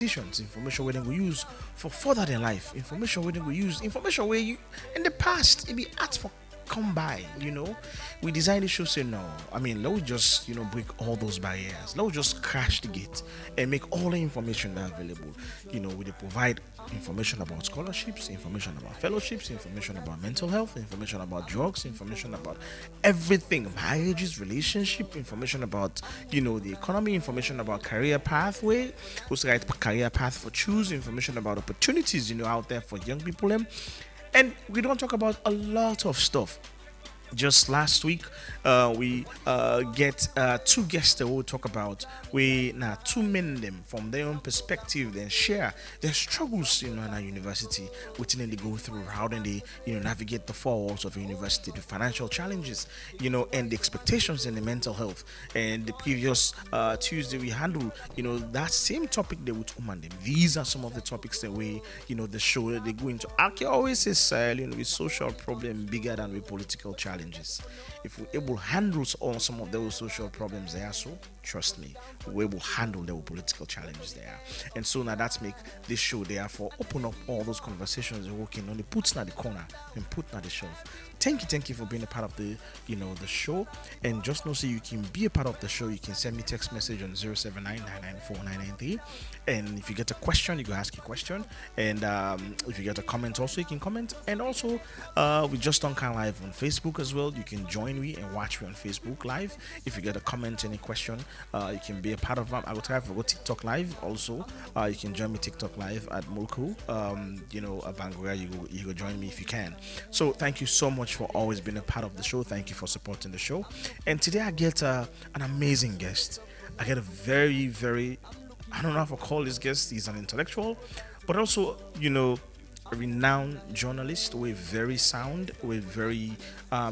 information where they will use for further than life, information where they will use, information where you in the past it be asked for come by, we designed the show say no. I mean, let's just break all those barriers. Let's just crash the gate and make all the information that available. We dey provide information about scholarships, information about fellowships, information about mental health, information about drugs, information about everything, marriages, relationship, information about the economy, information about career pathway, who's the right career path for choose, information about opportunities out there for young people. And we don't talk about a lot of stuff. Just last week, we get two guests that will talk about we now two men them from their own perspective, then share their struggles in our university, what they go through, how then they navigate the four walls of a university, the financial challenges, and the expectations in the mental health. And the previous Tuesday we handled that same topic there with woman them. These are some of the topics that we the show that they go into. Aki always says with social problem bigger than with political challenges. If we're able to handle all some of those social problems there, so trust me, we will handle the political challenges there. And so now that's make this show therefore open up all those conversations you're working on the puts in the corner and put in the shelf. Thank you for being a part of the the show. And just know so you can be a part of the show, you can send me text message on 079 and if you get a question you can ask your question, and if you get a comment also you can comment. And also we just on kind live on Facebook as well. You can join me and watch me on Facebook live. If you get a comment, any question, you can be a part of them. I will try to go TikTok live also. You can join me TikTok live at Mulku. Bangura, you go join me if you can. So thank you so much for always being a part of the show. Thank you for supporting the show. And today I get an amazing guest. I get a very, very, I don't know if I call this guest, he's an intellectual, but also, a renowned journalist with very sound, with very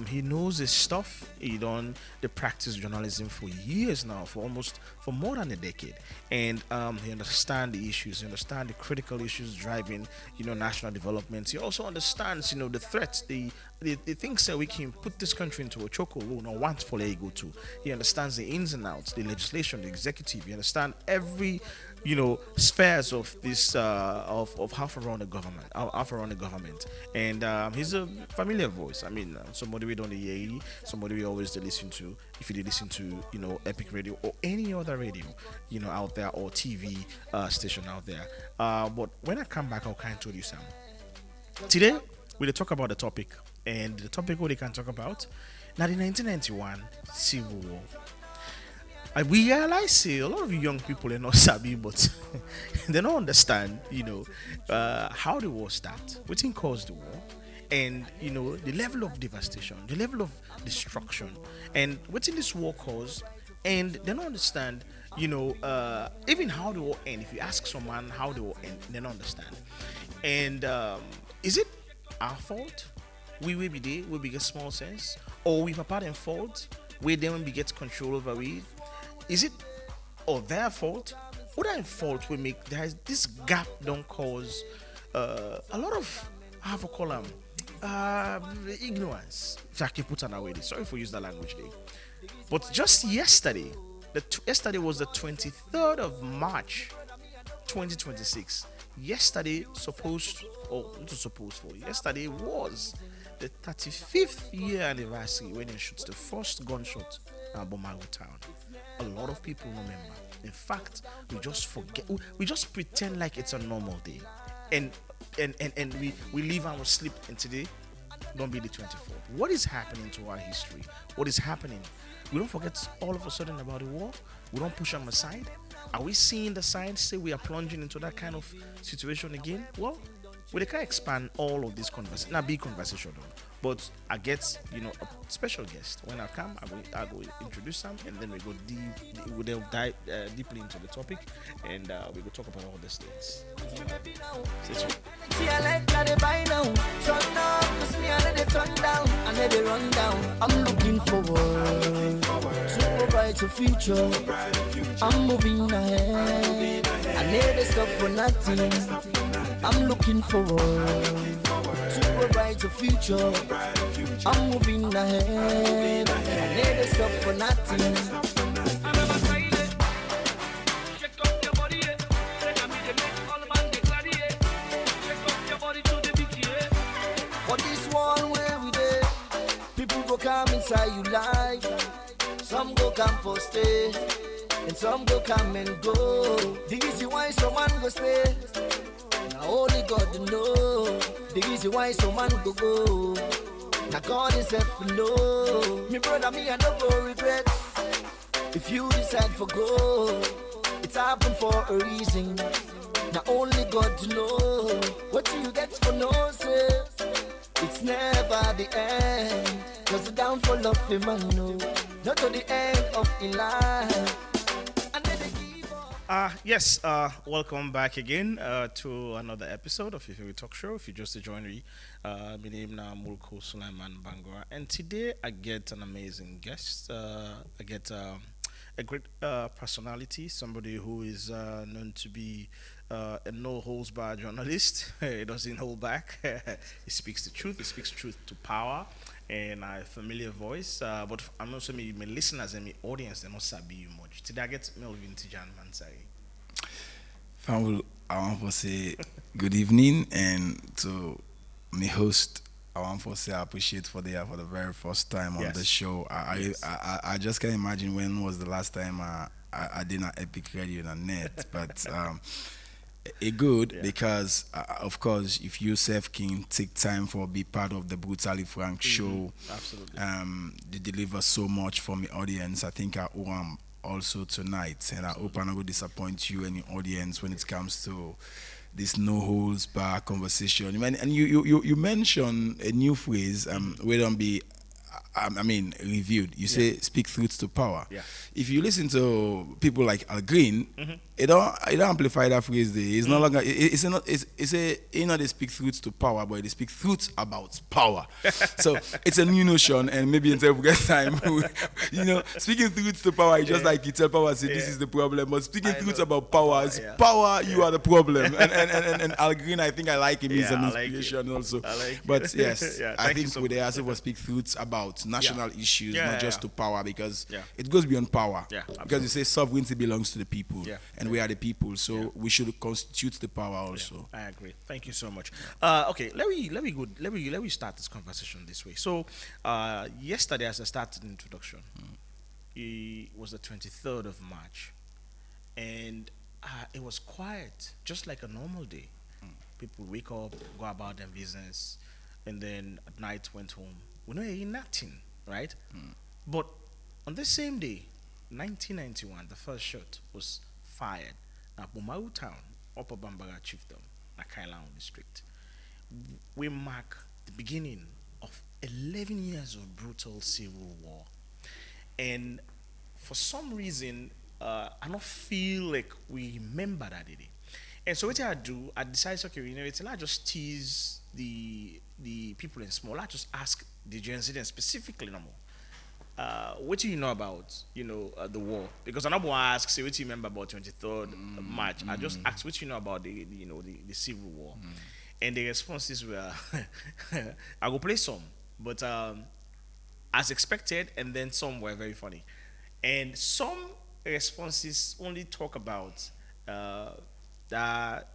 he knows his stuff. He done the practice journalism for years now, for more than a decade. And he understands the issues, he understands the critical issues driving national development. He also understands the threats, the things that we can put this country into a chokehold or want for let go to. He understands the ins and outs, the legislation, the executive. He understands every spheres of this of half around the government, and he's a familiar voice. I mean, somebody we don't hear, somebody we always listen to. If you did listen to Epic Radio or any other radio out there, or TV station out there, but when I come back I'll kind of tell you some. Today we'll talk about the topic, and the topic what they can talk about now the 1991 Civil War. We realize say a lot of young people are not savvy, but they don't understand, how the war started, what caused the war, and the level of devastation, the level of destruction, and what in this war caused, and they don't understand, even how the war end. If you ask someone how the war end, they don't understand. And is it our fault? We will be there, we be get small sense, or we papa them fault, we then we get control over it. Is it or their fault? What are fault we make? There is this gap don't cause a lot of how to call them ignorance. If I can put an away, sorry for use that language there. But just yesterday, yesterday was the 23rd of March, 2026. Yesterday yesterday was the 35th year anniversary when he shoots the first gunshot at Bomago town. A lot of people remember. In fact, we just forget. We just pretend like it's a normal day, and we live and we sleep. And today, don't be the 24th. What is happening to our history? What is happening? We don't forget all of a sudden about the war. We don't push them aside. Are we seeing the signs say we are plunging into that kind of situation again? Well, we can expand all of this conversation, not big conversation, but I get a special guest. When I come, I go introduce them, and then we go we will dive deeply into the topic, and we will talk about all these things. Stay tuned. See, I like that they buy now. Turn down, cause me I let it turn down, I let it run down. I'm looking forward to a brighter future. I'm moving ahead. I never stop for nothing. I'm looking forward to a brighter future. I'm moving ahead. I never stop for nothing. That's how you like. Some go come for stay, and some go come and go. The reason why some man go stay, now only God to know. The reason why some man go. Now God is help for know. Me brother, me I no go regret. If you decide for go, it's happened for a reason. Now only God to know. What do you get for no say? It's never the end. Cause the downfall of a man, no. Not to the end of his life. And then they give up. Yes, welcome back again to another episode of your favorite talk show. If you just joined me, my name is Mulko Sulaiman Bangora, and today I get an amazing guest. I get a great personality, somebody who is known to be a no holds barred journalist. He doesn't hold back. He speaks the truth. He speaks truth to power, and a familiar voice. But I'm also my listeners and my audience. They not sabi you much. Today I get Melvin Tijan Mansari. Family, I want to say good evening, and to my host, I want to say I appreciate for the very first time on the Yes. show. Yes. I just can't imagine when was the last time I did an epic radio on net, but it good Yeah. because of course if you self can take time for be part of the Brutally Frank show, Absolutely. they deliver so much for my audience. I think I owe 'em also tonight, and I hope I'm not going to disappoint you and the audience when it comes to this no holds bar conversation. And you mentioned a new phrase. We don't be. I mean, reviewed. You say speak truth to power. Yeah. If you listen to people like Al Green, it don't amplify that phrase. There, it's no longer. It's a they speak truth to power, but they speak truth about power. So it's a new notion, and maybe until we get time, speaking truth to power is just like you tell power say this is the problem, but speaking I truth know. about power is Yeah. power. You are the problem. And Al Green, I think I like him. He's Yeah, an I like it. inspiration also. I like But it. yes, Yeah, I thank you think so we much. also will speak truths about national issues, Yeah, not just yeah. to power, because Yeah. it goes beyond power. Yeah, Because you say sovereignty belongs to the people, Yeah. and we are the people, so Yeah. we should constitute the power also. I agree. Thank you so much. Okay, let me start this conversation this way. So, yesterday, as I started the introduction, it was the 23rd of March, and it was quiet, just like a normal day. People wake up, go about their business, and then at night went home. We know ain't nothing, right? But on the same day, 1991, the first shot was fired at Bumau Town, Upper Bambara Chiefdom, Nakaila district. We mark the beginning of 11 years of brutal civil war. And for some reason, I don't feel like we remember that day. And so what I do, I decided, okay, it's I just tease the people in small. I just ask the Gen Z specifically no more. What do you know about the war? Because I'm not going to ask, say, what do you remember about 23rd March? I just ask what you know about the civil war, and the responses were, I will play some, but as expected, and then some were very funny, and some responses only talk about that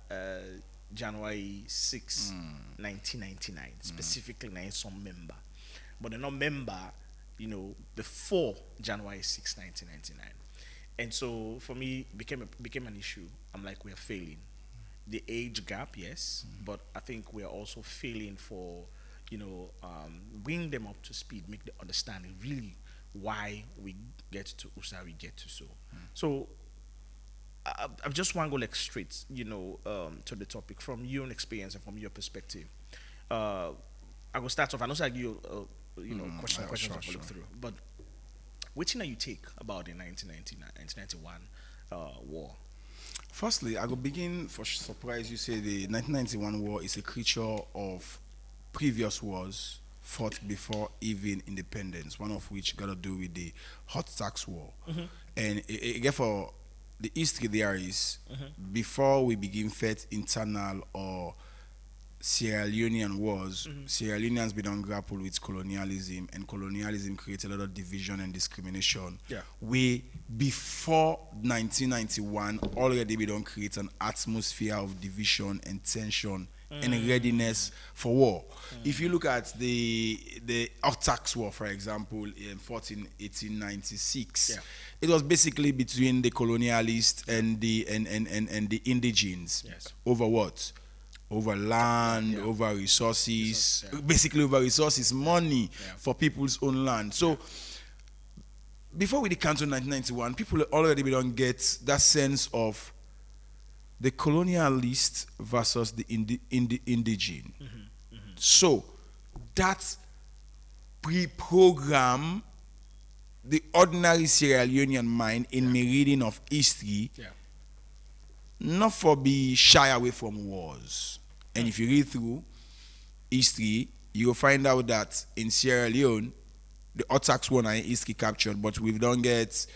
January 6, 1999, specifically, na some member, but they're not member before January 6, 1999. And so for me, became an issue. I'm like, we are failing. The age gap, yes, but I think we are also failing for, bring them up to speed, make them understand really why we get to Usa, we get to so. So I just want to go like straight, to the topic from your own experience and from your perspective. I will start off. I know I give you, questions sure, to look sure. through. But which thing you take about the 1991 war? Firstly, I will begin for surprise. You say the 1991 war is a creature of previous wars fought before even independence. One of which got to do with the hot tax war, and for the history there is before we begin fight internal or Sierra Leonean wars, Sierra Leoneans been on grapple with colonialism, and colonialism created a lot of division and discrimination. Yeah. We before 1991 already we don't create an atmosphere of division and tension and readiness for war. If you look at the Otax War, for example, fought in 1896, it was basically between the colonialists and the indigenes. Over what? Over land, over resources, basically over resources, money for people's own land. So before we decant on 1991, people already don't get that sense of the colonialist versus the indigene. So that pre-program the ordinary Sierra Leonean mind in my reading of history, not for be shy away from wars. And if you read through history, you will find out that in Sierra Leone, the Otax won and history captured, but we don't get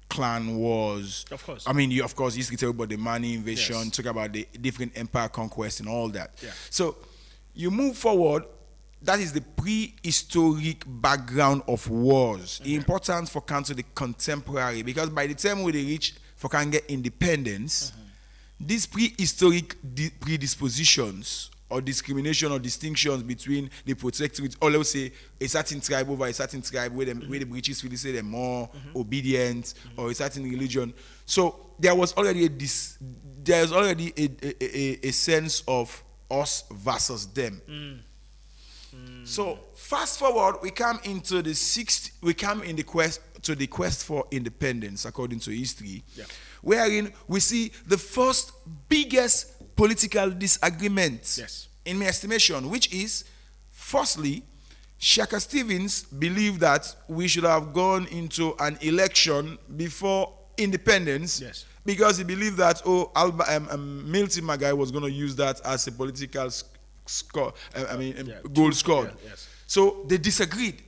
clan wars. Of course. I mean, you, of course, history tell about the Mani invasion, talk about the different empire conquest and all that. So you move forward, that is the prehistoric background of wars. Important for country the contemporary, because by the time we reach for can get independence, these prehistoric predispositions or discrimination or distinctions between the protectorate, or let's say a certain tribe over a certain tribe where the British really say they're more obedient, or a certain religion. So there was already a sense of us versus them. So fast forward, we come into the quest for independence according to history, wherein we see the first biggest political disagreement, in my estimation, which is, firstly, Shaka Stevens believed that we should have gone into an election before independence, because he believed that Milton Magai was going to use that as a political goal scored. So they disagreed.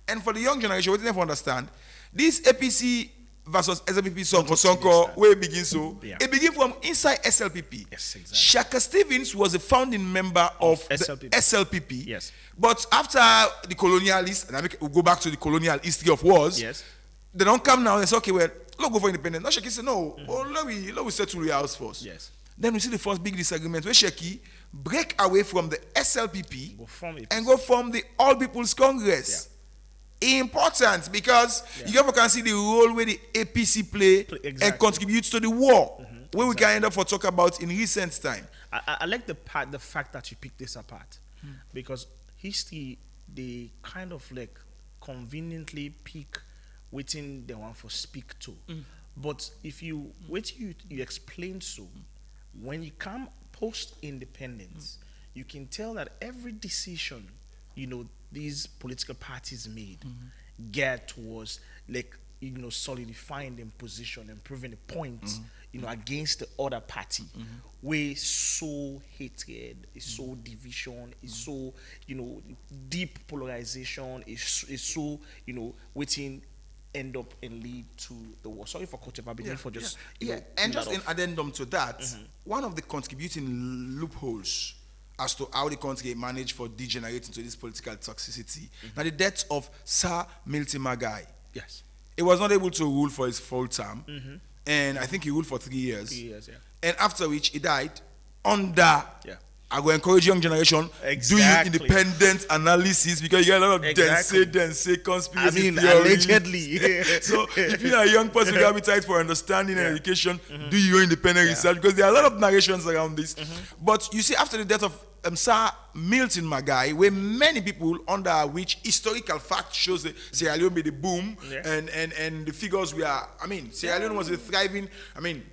And for the young generation, what they never understand, this APC versus SLPP song for Sonko, where it begins it begins from inside SLPP. Shaka Stevens was a founding member of the SLPP. But after the colonialists, and we'll go back to the colonial history of wars, they don't come now and say, okay, well, let's go for independence. Now Shaki said, no, let me settle the house first. Then we see the first big disagreement where Shaki break away from the SLPP and go form the All People's Congress. Important, because you can see the role where the APC play and contributes to the war, where we can end up for talk about in recent time. I like the fact that you picked this apart, because history, they kind of like conveniently pick waiting the one for speak to. But if you wait, you explain so, when you come post independence, you can tell that every decision, these political parties made geared towards solidifying their position and proving a point against the other party, where so hatred, is so division, is so deep polarization, is so waiting end up and lead to the war. Sorry for cutting, but beginning for just and just in addendum to that, one of the contributing loopholes as to how the country managed for degenerating to this political toxicity. Now, the death of Sir Milton Magai. He was not able to rule for his full term, and I think he ruled for 3 years. And after which he died under. I will encourage young generation do your independent analysis, because you get a lot of dense conspiracy theory. Allegedly. So if you're a young person with appetite for understanding and education, do your independent research, because there are a lot of narrations around this. But you see, after the death of Sir Milton Magai, where many people under which historical fact shows that Sierra Leone made a boom, and the figures were, Sierra Leone was a thriving,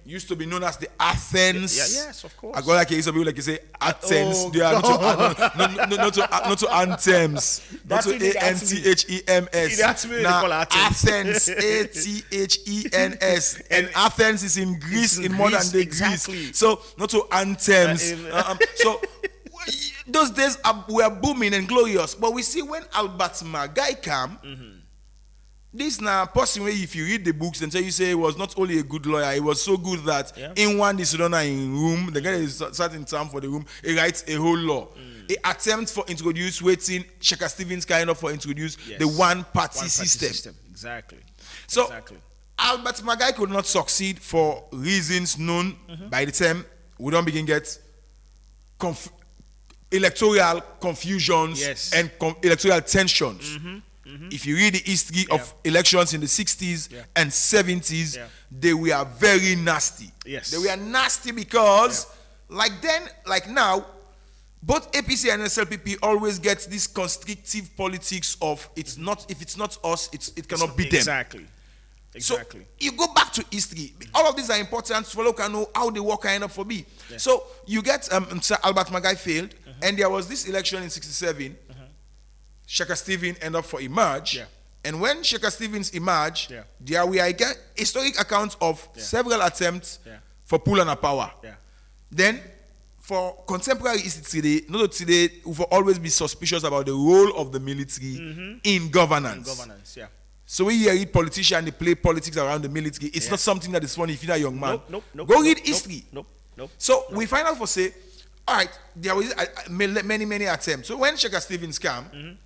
used to be known as the Athens. Yes, of course. I got like some people like you say Athens. They are not to anthems, not to ANTHEMS. Now Athens, ATHENS, and Athens is in Greece, in modern day Greece. So not to anthems. So those days were booming and glorious, but we see when Albert Magai came, this now person where if you read the books and you say he was not only a good lawyer, he was so good that in one Sudan in room, the guy is certain term for the room, he writes a whole law. He attempts for introduce waiting Shaka Stevens kind of for introduce the one party system. So Albert Magai could not succeed for reasons known. By the time we don't begin get electoral confusions Yes. and electoral tensions. If you read the history of elections in the 60s Yeah. and 70s, Yeah. they were very nasty. Yes. They were nasty because, like then, like now, both APC and SLPP always get this constrictive politics of it's not, if it's not us, it cannot be them. Exactly. Exactly. So you go back to history. All of these are important so follow can know how the war can end up for be. So you get Sir Albert Magai failed, and there was this election in '67. Sheikh Stephen ended up for emerge. Yeah. And when Sheikh Stevens emerged, Yeah. there we are get historic accounts of several attempts Yeah. for pull and power. Yeah. Then for contemporary history today, not today, we will always be suspicious about the role of the military in governance. Governance. Yeah. So when you read politicians, they play politics around the military. It's not something that is funny if you're a young man. Nope. Go read history. Nope. So we find out for say, all right, there was many attempts. So when Sheikh Stevens came,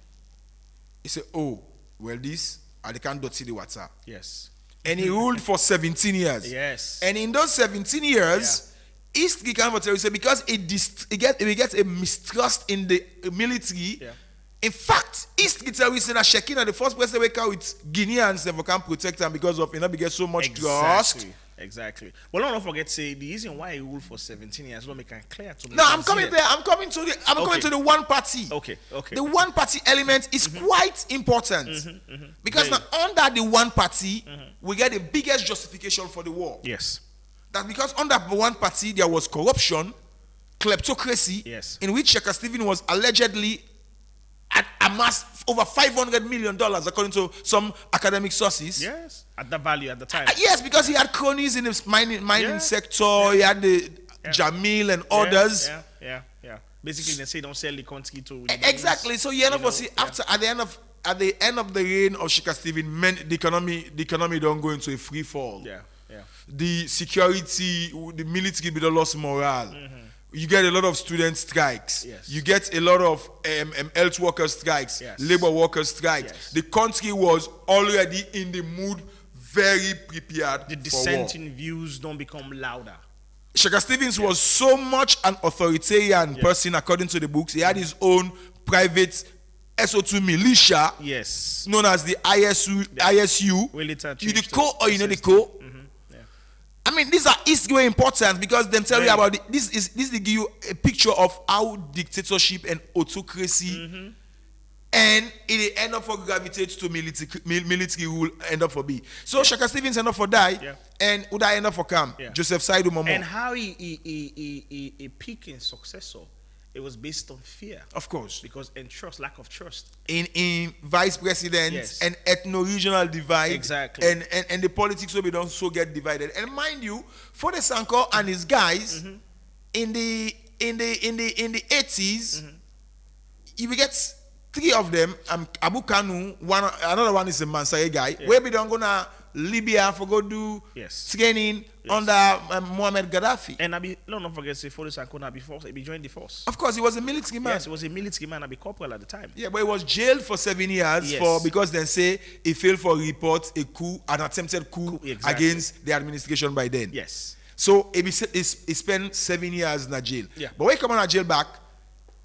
he said, oh, well, this, I can't see the water. Yes. And he ruled for 17 years. Yes. And in those 17 years, history can tell you, say, because it gets a mistrust in the military. Yeah. In fact, history tell you say that Shekina, the first person we come with Guineans, never can protect them because of we get so much trust. Exactly. Well, don't forget say the reason why he ruled for 17 years. Don't make it clear to me. No, I'm coming there. I'm coming to the one party. Okay. The one party element is quite important because now under the one party we get the biggest justification for the war. Yes. That because under the one party there was corruption, kleptocracy, Yes. in which Sheikh Stephen was allegedly amassed over $500 million according to some academic sources. Yes. At the value at the time. Yes, because he had cronies in the mining sector. He had the Jamil and others. Yeah. Basically, they say don't sell the country to. Exactly. So you end up see after at the end of the reign of Sheikh Stephen, the economy don't go into a free fall. Yeah. The security, the military be the lost morale. You get a lot of student strikes. Yes. You get a lot of health worker strikes, Yes. labor worker strikes. Yes. The country was already in the mood, very prepared The for war. dissenting views don't become louder. Sheikh Stevens was so much an authoritarian person according to the books. He had his own private SO2 militia, Yes. known as the ISU. We later You the changed co to or you know the system. co? I mean, these are history important because them tell you Right. about this they give you a picture of how dictatorship and autocracy and it end up for gravitate to military rule end up for be. So Sheikh Stevens end up for die and Uda end up for come. Yeah. Joseph Saidu Momo. And how he picked his successor, it was based on fear. Of course. Because and trust, lack of trust. In vice presidents Yes. and ethno-regional divide. Exactly. And the politics will be don't so get divided. And mind you, for the Sanko and his guys in the 80s, you will get three of them. Abu Kanu, another one is a Mansaye guy. Where we don't go to Libya for go do training under Muammar Gaddafi. And don't forget say Folis Sanko he joined the force. Of course, he was a military man. Yes, he was a military man and be corporal at the time. Yeah, but he was jailed for 7 years because they say he failed for report an attempted coup against the administration by then. Yes. So he spent 7 years in the jail. Yeah. But when he come on a jail back,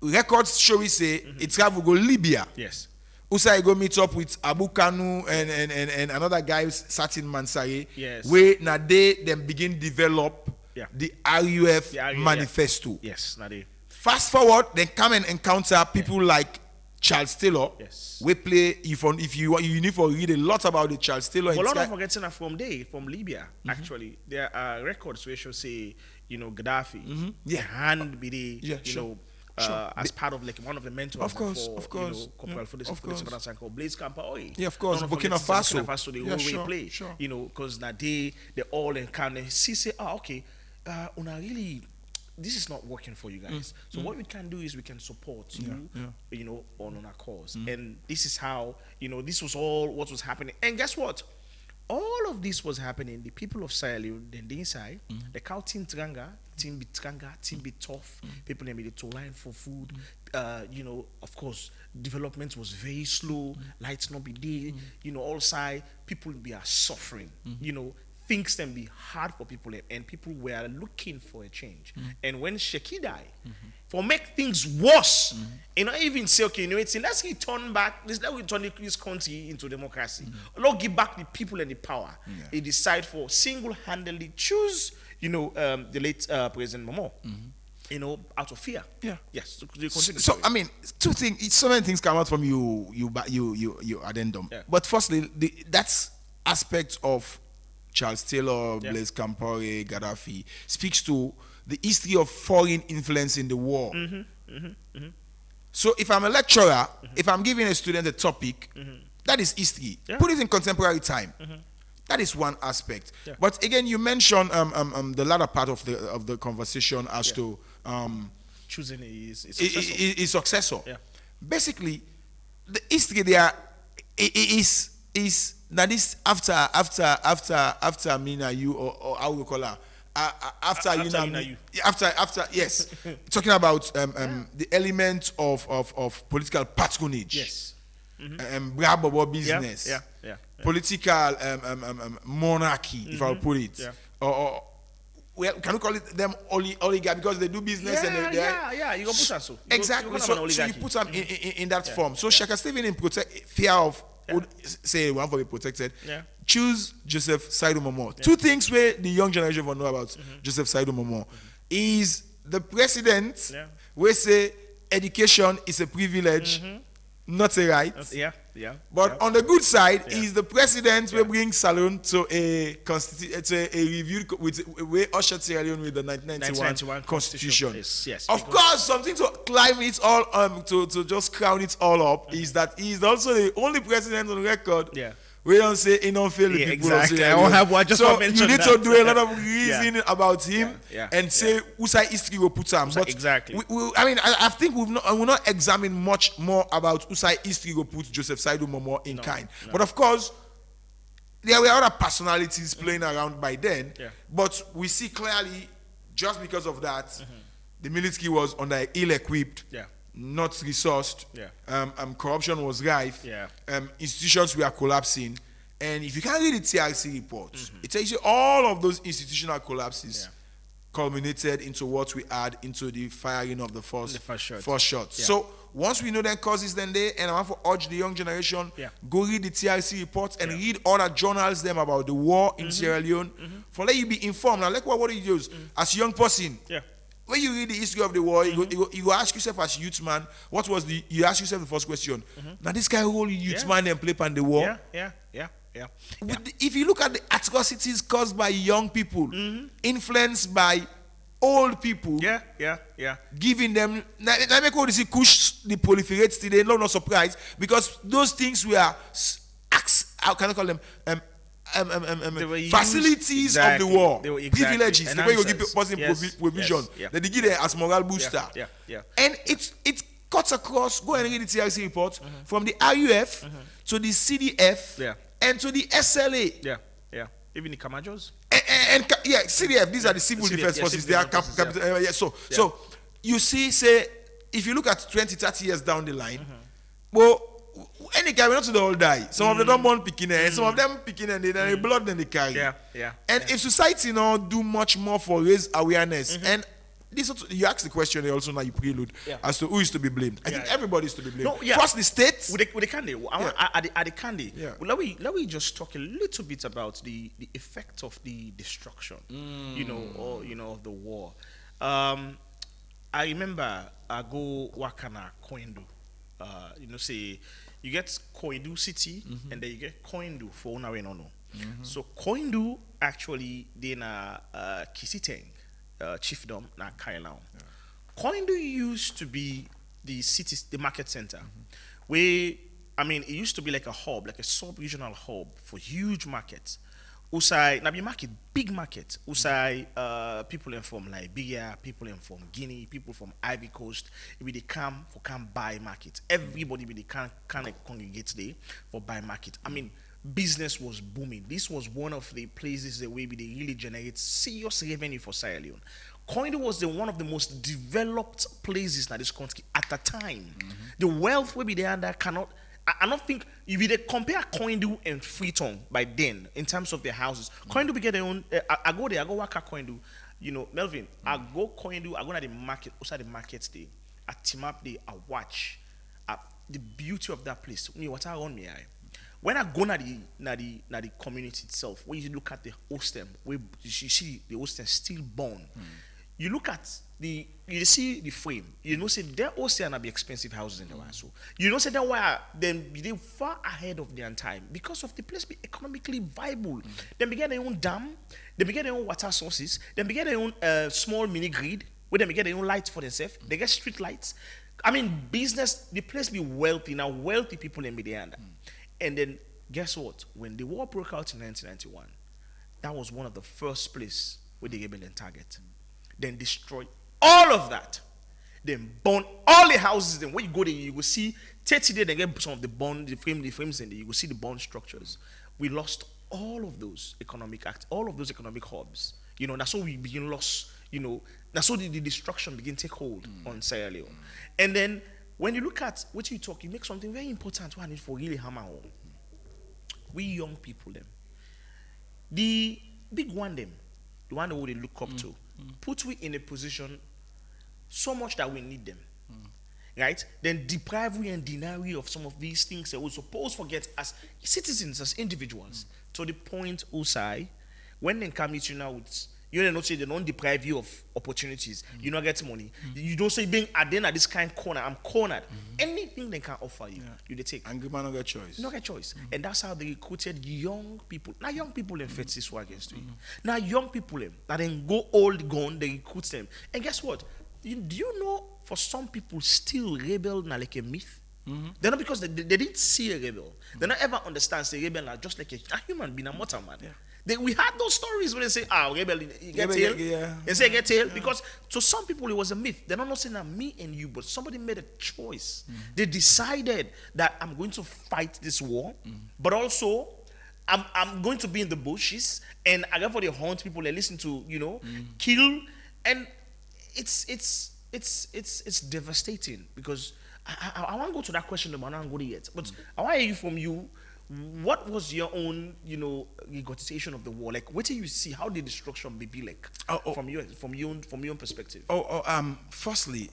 records show we say he travel go Libya. Yes. Usa go meet up with Abu Kanu and another guy sat in Mansaye. Yes. Where now they then begin develop the RUF manifesto. Yes, now they. Fast forward, then come and encounter people like Charles Taylor. Yes. We play if you need to read a lot about the Charles Taylor. Well, not forgetting that from Libya, actually, there are records where show say, Gaddafi, hand be the, as part of like one of the mentors of course, Corporal for Blaise Compaoré. Yeah, of course. Burkina Faso. The whole way play. Because now they all encounter say, okay, really this is not working for you guys. So what we can do is we can support you, on our cause. And this is how, this was all what was happening. And guess what? All of this was happening. The people of Sierra Leone, then the inside, the cow team Tranga, team be Tranga, team be tough, people they made to line for food. Of course, development was very slow, lights not be there, all side, people be are suffering, things can be hard for people, and people were looking for a change. And when Sheki died, for make things worse. You know, even say, okay, you know, let's return back, let's return this country into democracy. Let's give back the people and the power. They decide for single-handedly choose, you know, the late President Momo. You know, out of fear. Yeah. Yes. So I mean, two things. So many things come out from you addendum. Yeah. But firstly, that's aspect of Charles Taylor, Blaise Compaoré, Gaddafi speaks to the history of foreign influence in the war. So if I'm a lecturer, if I'm giving a student a topic, that is history. Yeah. Put it in contemporary time. That is one aspect. Yeah. But again, you mentioned the latter part of the conversation as to choosing his successor. Yeah. Basically, the history there is that is after Mina you or how we call her after yes, talking about the element of political patronage. Yes. Brabo business. Yeah. Political monarchy, if I'll put it. Yeah. Or well, can we call it them oligarchy because they do business and they you go put them so. Exactly. So you put them in that form. So Shaka Stephen in fear of would say one for be protected. Yeah. Choose Joseph Saidu Momo. Two things where the young generation will know about Joseph Saidu Momo is the president where say education is a privilege, not a right. But on the good side, is the president will bring Salon to a reviewed with way ushered Sierra Leone with the 1991 constitution. Yes. Of course, something to climb it all to just crown it all up is that he is also the only president on record. We don't say he don't fail the people. Exactly. I won't have one. Just so you need to do a lot of reasoning about him and say whose history will put him. But exactly. I think we will not examine much more about whose history will put Joseph Saidu Momo in kind. No. But of course, there were other personalities playing around by then. But we see clearly, just because of that, the military was under ill-equipped. Not resourced, corruption was rife, institutions were collapsing, and if you can read the TRC report, it tells you all of those institutional collapses culminated into what we had into the firing of the first shot. So once we know the causes, then and I want to urge the young generation, go read the TRC reports and read other journals them about the war in Sierra Leone, for let you be informed. Now, like what do you use as a young person? When you read the history of the war, you ask yourself as youth man, you ask yourself the first question. Now this guy role youth man and play on the war. If you look at the atrocities caused by young people, influenced by old people, giving them, now make all this push the proliferates today, no surprise, because those things were, how can I call them, facilities of the war, privileges, the way you give person provision, that they give them as moral booster. And it cuts across, go and read the TRC report, from the RUF to the CDF and to the SLA. Even the Kamajos. And CDF, these are the civil defense forces. They are so you see, say, if you look at 20, 30 years down the line, well, any guy, we not to the all die. Some of them don't born picking and some of them picking and they blood then they carry. And if society do much more for raise awareness, and this you ask the question also now you prelude as to who is to be blamed. I think everybody is to be blamed. First the states. With the candy. At the candy. Well, let me just talk a little bit about the effect of the destruction, of the war. I remember I go Wakana Koindu. Say you get Koindu city and then you get Koindu for Unawenono. So Koindu actually then Kisiteng chiefdom na Kailao. Koindu used to be the city, the market center, where it used to be like a hub, like a sub-regional hub for huge markets. Usai Nabi market, big market. Usai people from Liberia, people from Guinea, people from Ivory Coast. They come buy market. Everybody can congregate there for buy market. Business was booming. This was one of the places that where they really generate serious revenue for Sierra Leone. Koindu was one of the most developed places in this country at the time. The wealth will be there that cannot. I don't think if they compare Koindu and Freetown by then in terms of their houses, Koindu we get their own. I go there, I go work at Koindu. You know, Melvin, I go coin do. I go to the market. Outside the market day, I team up day. I watch. The beauty of that place. Me, what I on me, when I go na the community itself, when you look at the hostel, where you see the hostel still born. You look at you see the frame. You know, say their hostel na be expensive houses in the world. So you know, say that why then they far ahead of their time because of the place be economically viable. Then get their own dam, they get their own water sources, then get their own small mini grid where they get their own lights for themselves. They get street lights. I mean, business. The place be wealthy now. Wealthy people in Mediana. And then guess what? When the war broke out in 1991, that was one of the first place where they rebel and target. Then destroy all of that. Then burn all the houses. Then when you go there, you will see 30 days. Then get some of the frames, and you will see the bond structures. We lost all of those economic all of those economic hubs. You know, that's how we begin lost. You know, that's how the destruction begin take hold on Sierra Leone. And then when you look at what you talk, you make something very important. One is for really hammer home. We young people, them, the big one, them, the one that we look up to, put we in a position so much that we need them, right? Then deprive we and deny we of some of these things that we suppose forget as citizens, as individuals, to the point, Usai, when they come meet you now with. You don't say they don't deprive you of opportunities. You don't get money. You don't say being at this kind of corner. I'm cornered. Anything they can offer you, you they take. And man, no get choice. No get choice. And that's how they recruited young people. Now young people in fit this war against you. Now young people that then go old gone, they recruit them. And guess what? Do you know for some people still rebel now like a myth? They're not because they didn't see a rebel. They don't ever understand say rebel now just like a human being, a mortal man. We had those stories where they say, rebel, you get tail. They say get tail. Because to some people it was a myth. They're not saying that me and you, but somebody made a choice. They decided that I'm going to fight this war, but also I'm going to be in the bushes and I got for the hunt people and listen to, you know, kill. And it's devastating because I want to go to that question, but I don't go there yet. But I want to hear from you. What was your own, you know, negotiation of the war? Like, what do you see? How did destruction be like from your own perspective? Firstly,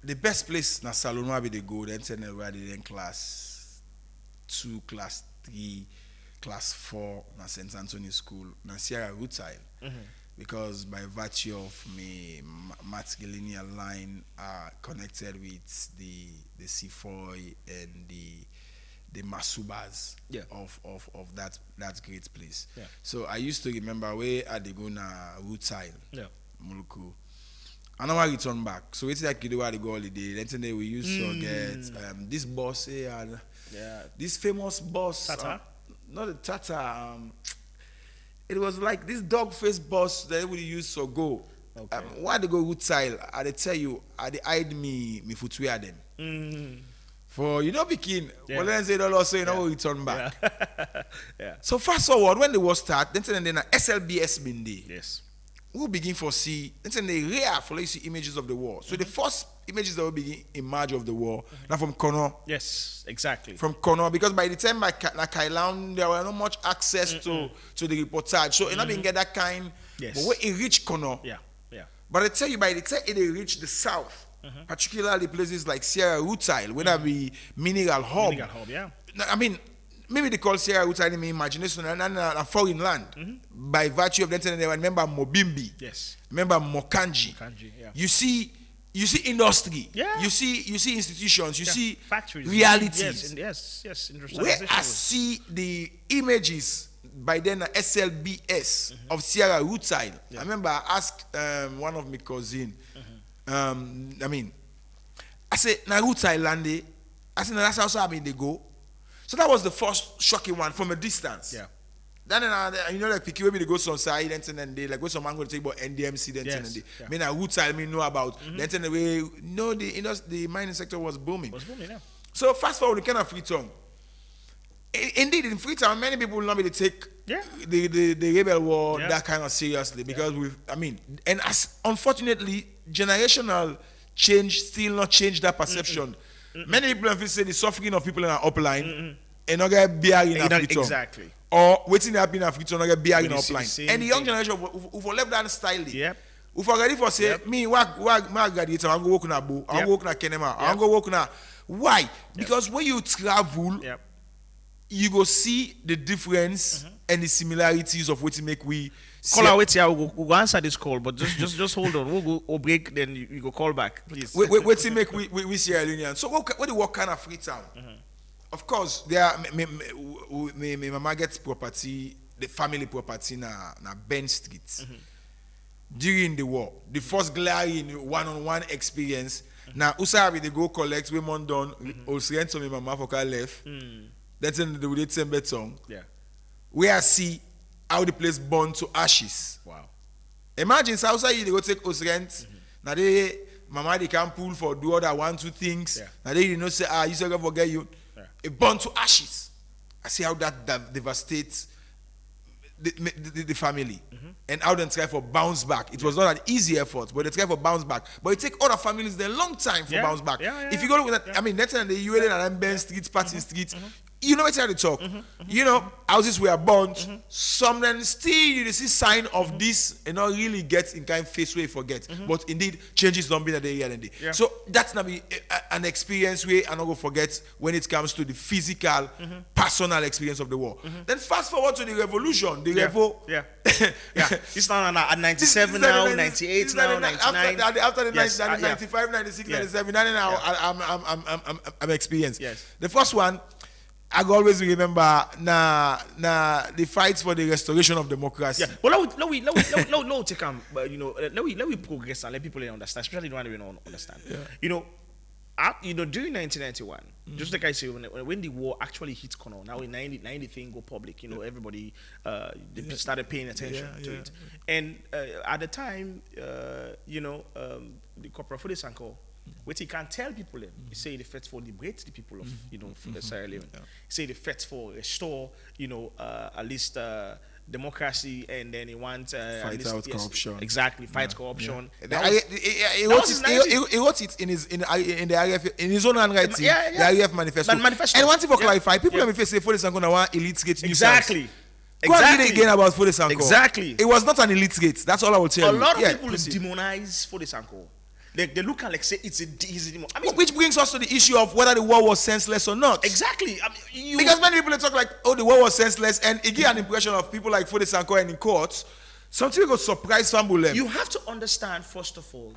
the best place na Salon where they go, then send where they then class 2, class 3, class 4 na St. Anthony School na Sierra Rutile. Because by virtue of me, Matt Linear line are connected with the C4 and the Masubas of that great place. So I used to remember where I dey go na Rutile, Muluku. I never return back. So it's like you do where they go holiday. Then today we used to get this bus here, this famous bus. Tata? Not a Tata. It was like this dog-faced bus that everybody used to go. Okay. Why they go Rutile? I they tell you, I they hide me footwear them. For you know, begin. Well, then say don't also you know return back. So fast forward when the war start, then SLBS been there. Yes. We'll begin for see. Then they rare for you see images of the war. So the first images that will begin emerge of the war now from Kono. Yes, exactly. From Kono, because by the time by Kailan there were not much access to the reportage. So you not been get that kind. Yes. But when it reach Kono, but I tell you by the time it reach the south. Particularly places like Sierra Rutile, where there be mineral hub. I mean, maybe they call Sierra Rutile in my imagination a foreign land. By virtue of that, they remember Mobimbi. Yes. Remember Mokanji. You see industry. You see institutions. You see factories. Realities. Yes. Where I see the images by then SLBS of Sierra Rutile. I remember I asked one of my cousins. I mean, I said, Naruto Island, I said, that's also how they go. So that was the first shocking one from a distance. Then, you know, like, picky way they go some side, and then they like, go some man going to take about NDMC, then, I mean, Naruto, I mean, know about, then, the way, no, the mining sector was booming. So, fast forward, we kind of Freetown. Indeed, in Freetown, many people will not be to take the rebel war that kind of seriously because and as unfortunately, generational change still not change that perception. Many people have said the suffering of people in our upline and not get beer in Freetown. Exactly. Or waiting happen in Freetown, not get beer in upline. And the young generation who left that style, We for ready for say me work my graduate. I go work na Bo. I go work na Kenema. I go work na. Why? Because when you travel, you go see the difference and the similarities of what make we. Call out here. We'll answer this call, but just hold on. We'll go break. Then you go call back, please. Wait to make we Sierra Leonean. So what do what kind of free town? Of course, there are me mama gets property, the family property na Ben Street. During the war, the first glaring one-on-one experience. Now, Usabi they go collect women done. Osrent to me mama for left. That's in the Wooded Sembet song. Yeah. Where I see how the place burned to ashes. Wow. Imagine South Side they go take Osrent. Now they mama they can pull for do other 1-2 things. Now they you know say you say go forget you. It burned to ashes. I see how that devastates the family and how they try for bounce back. It was not an easy effort, but they try for bounce back. But it take other families a long time for bounce back. If you go with that, I mean, that's in the ULA and Ben Street, Patton Street. You know what's how to talk. You know, houses were burnt. Some then still you see sign of this and not really get in kind of face where you forget. But indeed, changes don't be that day and day. So that's not be an experience where I'm not gonna forget when it comes to the physical, personal experience of the war. Then fast forward to the revolution. The revo. It's now at 97 now, 98 now, 99. After the 95, 96, 97, now I'm experienced. The first one. I always remember the fights for the restoration of democracy. Well, let we take let we progress and let people understand, especially the one we don't understand. During 1991, just like I say, when the war actually hit Kono, now in 90 thing go public, everybody they started paying attention to it. And at the time, the Corporal Fode Sanko, what he can tell people, he say the fight for liberate the people of Sierra Leone. He say the fight for restore at least democracy, and then he wants fight out corruption. Exactly, fight corruption. He wrote it in the RF in his own handwriting. The RF manifesto. And one thing for clarify, people let me say Fode Sanko na one elite gate. Exactly. Go and read again about Fode Sanko. Exactly. It was not an elite gate. That's all I will tell you. A lot of people demonize Fode Sanko. They look and like say it's a demon. I mean, which brings us to the issue of whether the war was senseless or not. Exactly. Because many people talk like, the war was senseless, and it gives an impression of people like Fode Sanko and in courts. Something will surprise Fambulem. You have to understand, first of all,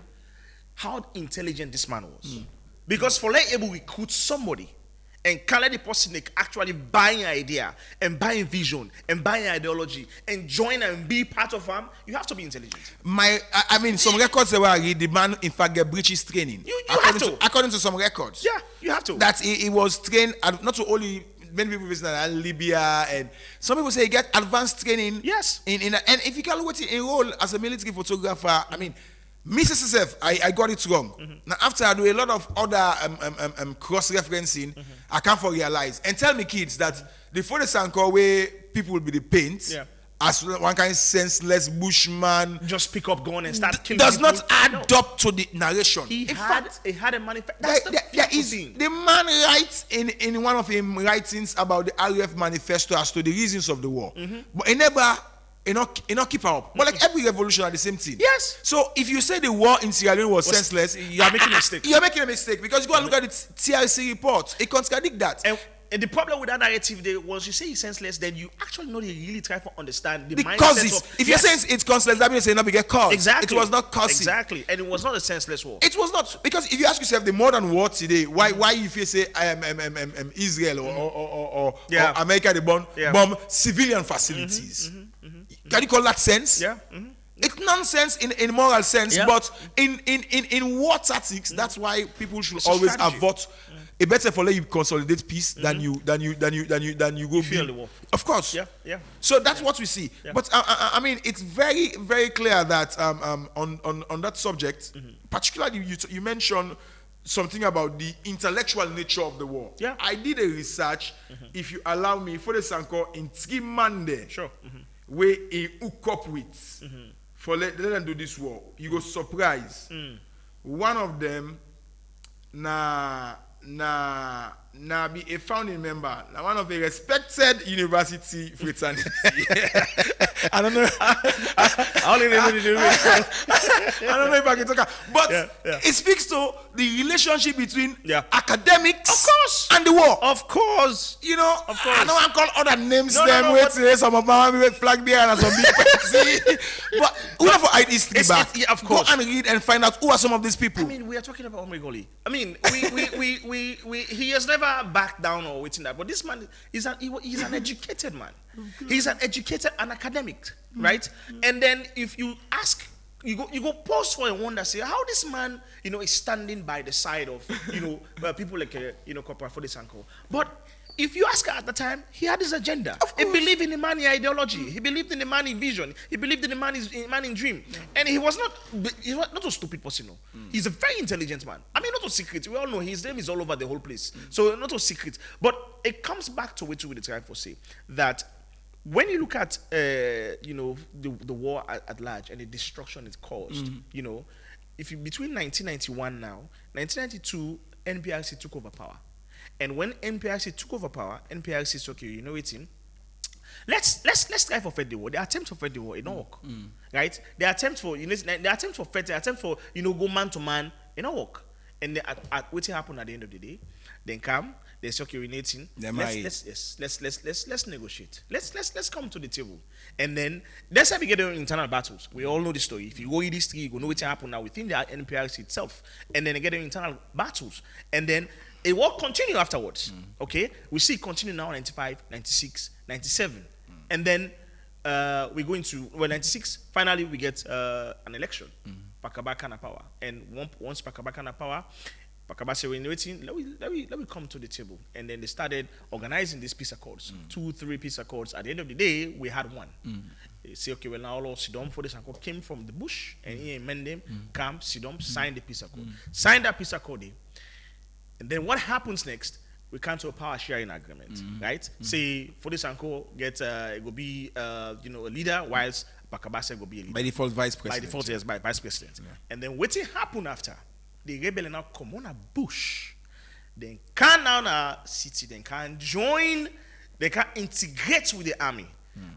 how intelligent this man was. Because for like able to recruit somebody and can let the person actually buy an idea and buy a vision and buy an ideology and join and be part of them, you have to be intelligent. Some records that were the man in fact get British training. You have to. According to some records. Yeah, you have to. That he was trained not to only many people visit Libya, and some people say he get advanced training. Yes. And if you can look at a role as a military photographer, Mrs. SF, I got it wrong. Now, after I do a lot of other cross-referencing, I can't realize. And tell me, kids, that the Fode Sanko way people will be the paint, as one kind of senseless bushman, just pick up gun and start killing does people. not add up to the narration. He had a manifesto. That's the man writes in one of his writings about the RF manifesto as to the reasons of the war. But he never... It not keep up. But like every revolution are the same thing. Yes. So if you say the war in Sierra Leone was senseless, you are making a mistake. You are making a mistake because you go and look at the TRC report. It contradicts that. And the problem with that narrative was you say it's senseless, then you actually not really try to understand the mindset causes. of... If you're saying it's senseless, that means it's not get caused. Exactly. It was not causing. Exactly. And it was not a senseless war. It was not. Because if you ask yourself the modern war today, why if you say Israel or America they bomb civilian facilities. Can you call that sense? Yeah. It's nonsense in moral sense, but in war tactics, that's why people should always avoid. It better for you consolidate peace than you go feel the war. Of course. Yeah. So that's what we see. Yeah. But it's very, very clear that on that subject, particularly you mentioned something about the intellectual nature of the war. Yeah. I did a research, if you allow me, Fode Sanko in 3 months. Sure. Where he hook up with for let them do this war. You go surprise. One of them na now be a founding member, now one of a respected university fraternity. I don't know. I only know to do I don't know if I can talk, but Yeah. it speaks to the relationship between Yeah. academics, Of course. and the war. Of course. You know, Of course. I know I call other names. No, them no, wait but- till some of my with flag bearer and some big fancy. But whoever I history It's- back, yeah, of course. go and read and find out who are some of these people. I mean, we are talking about Omegoli. I mean, he has never backed down or waiting that. But this man is he's an educated man. He's an educated, an academic, right? And then if you ask, you go pause for a wonder, say how this man, is standing by the side of, people like, Corporal Fode Sanko. But if you ask her at the time, he had his agenda. He believed in the money ideology. He believed in the money vision. He believed in the money dream. And he was not a stupid person. No. He's a very intelligent man. I mean, not a secret. We all know his name is all over the whole place. So not a secret. But it comes back to what we the time for say that when you look at the war at large and the destruction it caused, if you between 1991 now, 1992 NPRC took over power. And when NPRC took over power, NPRC said, okay, you know it, let's try for Fed the war. The attempt for Fed the war, it don't work, right? The attempt for Fed, the attempt for go man to man, it don't work. And then what happened at the end of the day? Then come, they say, okay, we're let's negotiate. Let's come to the table. And then that's how we get into internal battles. We all know the story. If you go in history, you go know what happened now within the NPRC itself. And then they get into internal battles. And then it will continue afterwards. Okay? We see it continue now 95, 96, 97. And then we go into 96, finally we get an election. Pakaba Kana power. And once Pakaba Kana power, Pakaba said, we're waiting, let me come to the table. And then they started organizing these peace accords. 2, 3 peace accords. At the end of the day, we had one. They say, okay, well, now all Sidom for this accord came from the bush, and he amended them, come, Sidom, sign the peace accord. Sign that peace accord. And then what happens next? We come to a power sharing agreement, right? Say, for this uncle, it will be, a leader, whilst Bakabase will be a leader. By default, vice president. By default, yes, by vice president. Yeah. And then what happened after? The rebel now come on a bush. Then can now a city, then can join, they can integrate with the army.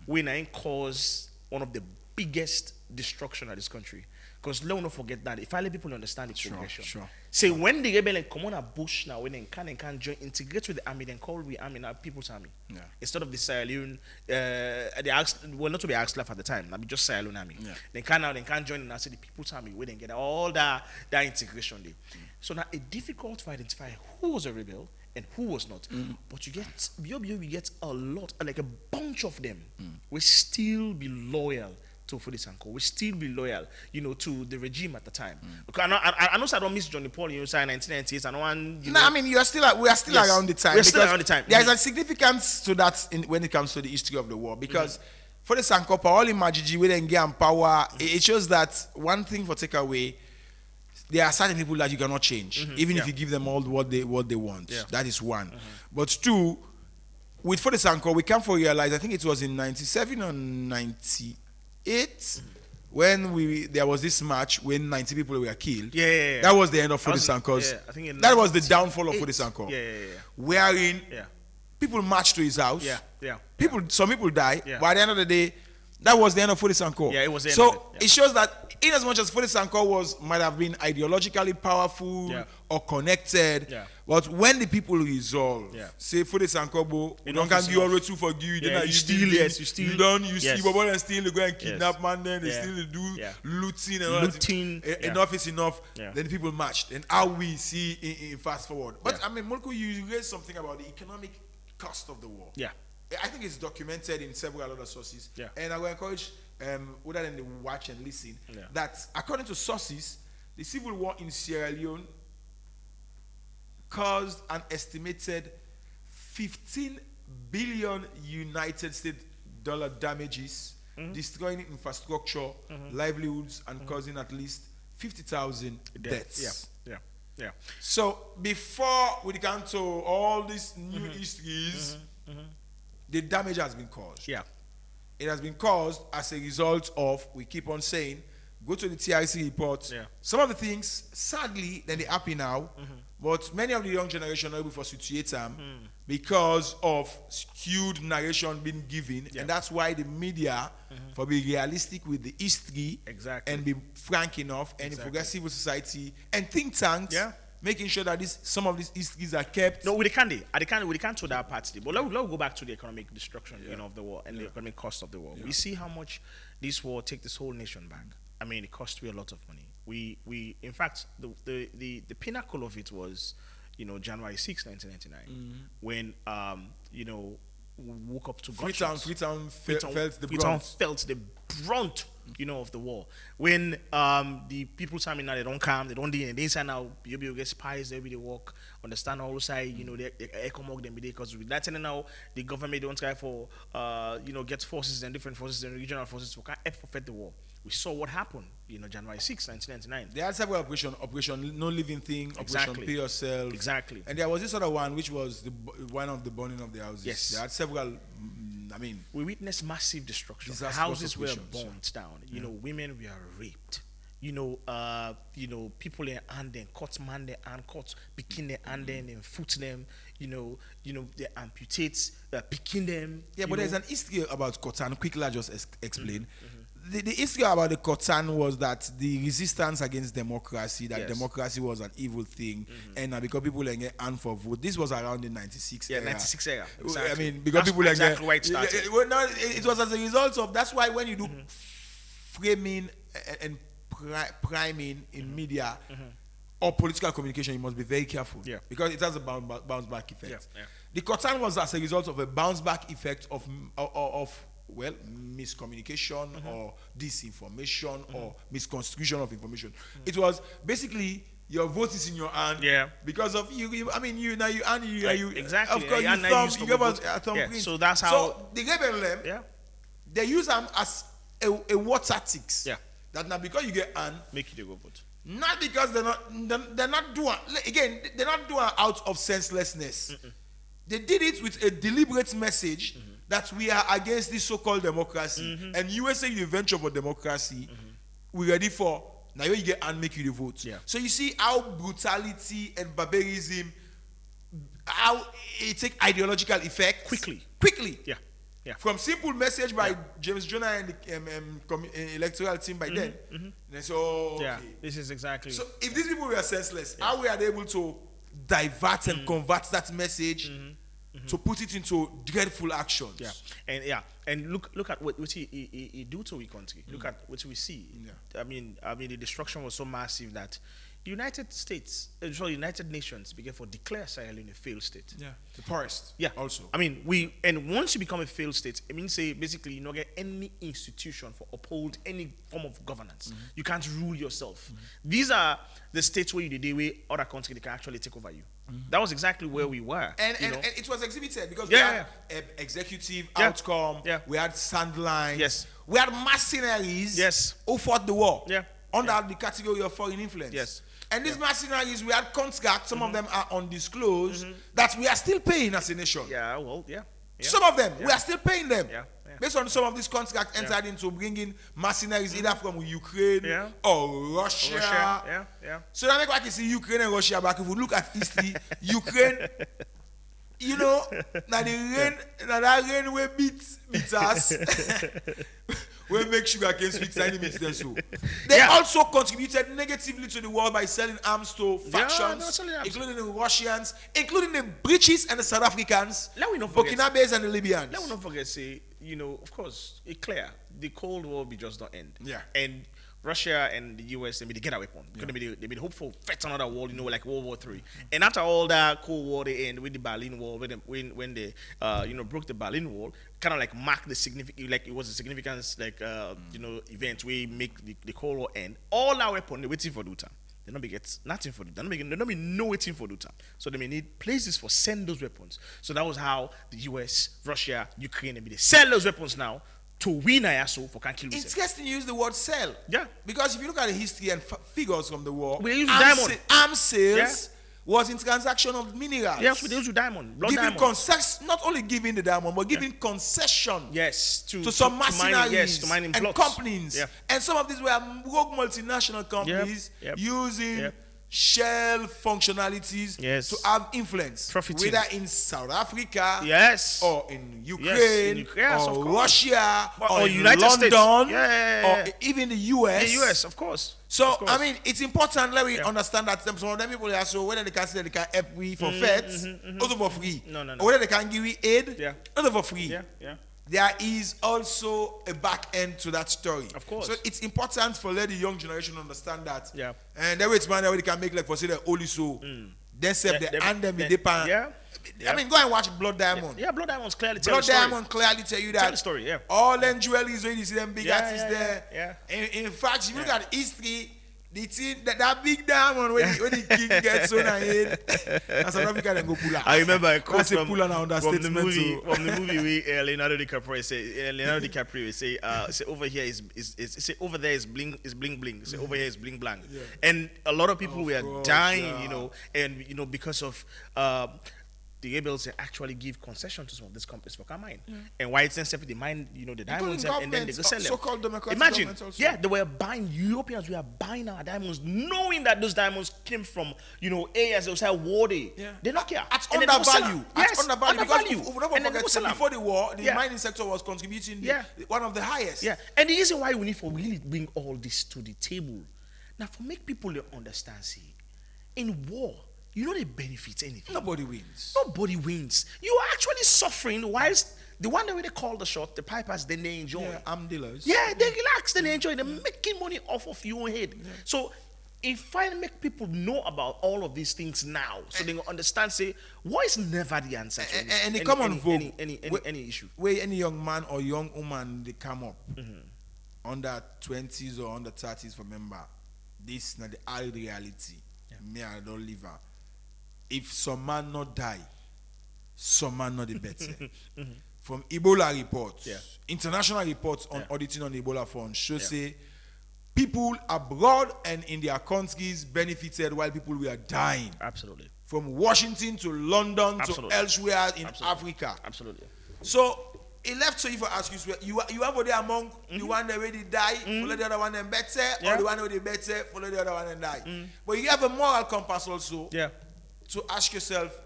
We now cause one of the biggest destruction of this country. Because let not forget that if I let people understand the progression. Sure. Say when the rebel come on a bush now, when they can join, integrate with the army, then call the army now People's Army. Yeah. Instead of the Sierra Leone, not to be Axlaf at the time, I mean just Sierra Leone army. Yeah. They can join and now say the People's Army, where they get all that integration there. So now it's difficult to identify who was a rebel and who was not. But you get a lot, like a bunch of them will still be loyal to Fode Sanko. We still be loyal, to the regime at the time. Because I know I don't miss Johnny Paul, say 1998. I know one. No, I mean we are still Yes. around the time. We're still around the time. There is a significance to that when it comes to the history of the war because for the Sanko, all in Majiji, we then get power. It shows that one thing for takeaway. There are certain people that you cannot change, even if you give them all what they want. Yeah. That is one. But two, with Fode Sanko, we come for realize. I think it was in '97 or '98 when there was this match when 90 people were killed. Yeah. That was the end of Fode Sanko's. Yeah, I think that was the downfall of Fode Sanko. Yeah. Wherein Yeah. people marched to his house. Yeah. Some people died. Yeah. But at the end of the day, that was the end of Fode Sanko. Yeah, it was the end so of it, yeah. it shows that in as much as Fode Sanko might have been ideologically powerful Yeah. or connected, Yeah. but when the people resolve, Yeah. say Fode Sanko, Enough can is give enough. already to forgive you. Yeah, then you steal, yes, you steal. You Yes. see, but and still they go and kidnap Yes. man, then they Yeah. still do Yeah. looting and all Looting, that. yeah. Enough is enough. Yeah. Then the people marched. And how we see in fast forward. But Yeah. I mean, Molko, you raised something about the economic cost of the war. Yeah. I think it's documented in several other sources. Yeah. And I will encourage, other than the watch and listen, Yeah. that according to sources, the civil war in Sierra Leone caused an estimated 15 billion United States dollar damages, destroying infrastructure, livelihoods, and causing at least 50,000 deaths. Yeah. So before we come to all these new histories, the damage has been caused. Yeah. It has been caused as a result of, we keep on saying, go to the TRC report. Yeah. Some of the things, sadly, then they happen now, but many of the young generation are able to situate them because of skewed narration being given, Yeah. and that's why the media, for being realistic with the history, Exactly. and be frank enough, and in Exactly. progressive society and think tanks, Yeah. making sure that some of these histories are kept. No, we can't. We can't to that part today. But let me go back to the economic destruction, of the war and the economic cost of the war. We see how much this war take this whole nation back. I mean, it cost we a lot of money. We in fact, the pinnacle of it was, January 6, 1999, when we woke up to gunshots. Freetown Freetown felt the Freetown brunt. felt the brunt, of the war. When the people tell me now they don't come, they don't do anything. Inside now, you get spies, they will walk, understand all side, they economic them because with that and now the government don't try for get forces and different forces and regional forces to forfeit the war. We saw what happened, January 6, 1999. They had several operation No Living Thing, Exactly. Operation Pay Yourself. Exactly. And there was this other one, which was one of the burning of the houses. Yes. They had several, We witnessed massive destruction. Disastrous Houses were operations, burnt down. Women were raped. People in hand then cut man their hand cut, picking their hand then and foot them. They amputate, picking them. Yeah, but there's an history about Kotan. Quickly, I'll just explain. The history about the Kotan was that the resistance against democracy, that Yes. democracy was an evil thing, and because people like get hand for vote. This was around the 96 Yeah, era. 96 era. I Exactly. mean, because That's people like exactly why it started. it was as a result of that's why when you do framing and priming in media or political communication, you must be very careful. Yeah. Because it has a bounce back effect. Yeah. The Kotan was as a result of a bounce back effect of miscommunication or disinformation or misconstruction of information. It was basically your vote is in your hand. Yeah. Because of you. I mean, you Exactly. Of course, Yeah, you now thumb. use You the gave us vote. a Yeah, thumbprint. so that's how- So the rebel Yeah. they use them as a war tactics. Yeah. That now because you get hand. Make you go vote. Not because they're not doing again. They're not doing out of senselessness. They did it with a deliberate message that we are against this so-called democracy, and USA you venture for democracy. We're ready for now. You get and make you the vote. Yeah. So you see how brutality and barbarism, how it take ideological effect Quickly. Yeah. Yeah. From simple message by James Jonah and the electoral team by then. And so Yeah. okay. This is exactly. So if these people were senseless, how were they able to divert and convert that message to put it into dreadful actions? And look at what he do to our country. Look at what we see. Yeah. I mean, the destruction was so massive that the United States, United Nations began to declare Sierra Leone a failed state. Yeah. The poorest. Yeah. Also. I mean, and once you become a failed state, it means say basically you don't get any institution for uphold any form of governance. You can't rule yourself. These are the states where you the way other countries they can actually take over you. That was exactly where we were. And it was exhibited because Yeah, we had executive Yeah. outcome. Yeah. We had sandlines. Yes. We had mercenaries. Yes. Who fought the war. Yeah. Under the category of foreign influence. Yes. And these mercenaries, we had contracts. Some of them are undisclosed that we are still paying as a nation. Yeah, well, yeah. Some of them, we are still paying them. Yeah. Based on some of these contracts entered into bringing mercenaries either from Ukraine Yeah. or Russia. Yeah. So that make like you see Ukraine and Russia back. If we look at history, Ukraine, now that rain will beat us. We make sugar cane sweet tiny means them so. They also contributed negatively to the war by selling arms to they were factions, selling arms. including the Russians, including the British and the South Africans, Let me not forget. Burkinabes and the Libyans. Let me not forget, say, of course, it's clear, the Cold War will just not end. Yeah. And Russia and the US, they get a weapon. They be hopeful fight another war, like World War III. And after all that Cold War, they end with the Berlin Wall, when they, broke the Berlin Wall, kind of like mark the significant, like it was a significance, event where make the Cold War end. All our weapon, they're waiting for the time. They don't be get nothing for it. They don't be no waiting for the time. So they may need places for send those weapons. So that was how the US, Russia, Ukraine, they sell those weapons now to win ISO for can kill It's us. interesting you use the word sell. Yeah. Because if you look at the history and figures from the war, We use diamond. arms sales was in transaction of minerals. Yeah, for those with diamond, blood Giving diamond. concession, not only giving the diamond, but giving concession Yes, to some mercenaries to mining and blocks. companies. Yeah. And some of these were rogue multinational companies Yep. using Yep. shell functionalities Yes. to have influence, Profiting. whether in South Africa Yes. or in Ukraine Yes, of or course. Russia Or in United States. London Yeah. or even the US. The US, of course. So Of course. I mean, it's important that we Yeah. understand that some of them people are so whether they can say they can help we for feds, also for free. No. Or whether they can give we aid, Yeah. also for free. Yeah. There is also a back end to that story. Of course. So it's important for let the young generation understand that. Yeah. And that way it's man that way they can make like for say the holy soul. Then say the hand them with the pan. Yeah. I mean, go and watch Blood Diamond. Yeah, blood diamonds clearly tell Blood the story. Diamond clearly tell you that Tell the story, yeah. all them jewelries when you see them big Yeah, artists there. yeah. In fact, if you look at history, the thing that big diamond when the king gets on her head, and South Africa then go pull out. I remember a quote That's a from, pull out from the understatement. movie. too. From the movie, Leonardo DiCaprio say, say over here is say over there is bling bling. Say over here is bling blang. Yeah. And a lot of people were course, dying, yeah. and because of the rebels actually give concession to some of these companies for mine. And why it's separate they mine, the diamonds, and then they go sell them. So-called democratic Imagine, governments also. yeah, they were buying Europeans. We are buying our diamonds, knowing that those diamonds came from areas that was worthy. Yeah. They don't care. At And then they go sell undervalue. them. At Yes, undervalue. Because undervalue. if we don't And then they forget, go sell them. before the war, the Yeah. mining sector was contributing Yeah. one of the highest. Yeah, and the reason why we need for really bring all this to the table, now for make people understand, see, in war, they benefit anything. Nobody wins. Nobody wins. You are actually suffering whilst the one that way they call the shot, the pipers, then they enjoy. Yeah, arm dealers. Yeah, they relax, then they enjoy. They're making money off of your head. So if I make people know about all of these things now, so they will understand, say, war is never the answer to And they come on vogue. any issue. Where any young man or young woman they come up under 20s or under 30s, remember, this is not the hard reality. Me, I don't live her. If some man not die, some man not the better. From Ebola reports, international reports on auditing on the Ebola fund show say people abroad and in their countries benefited while people were dying. Absolutely. From Washington to London Absolutely. to elsewhere in Absolutely. Africa. Absolutely. So it left so if I ask you have already among the one that already die, follow the other one and better, or the one already better, follow the other one and die. But you have a moral compass also Yeah. to ask yourself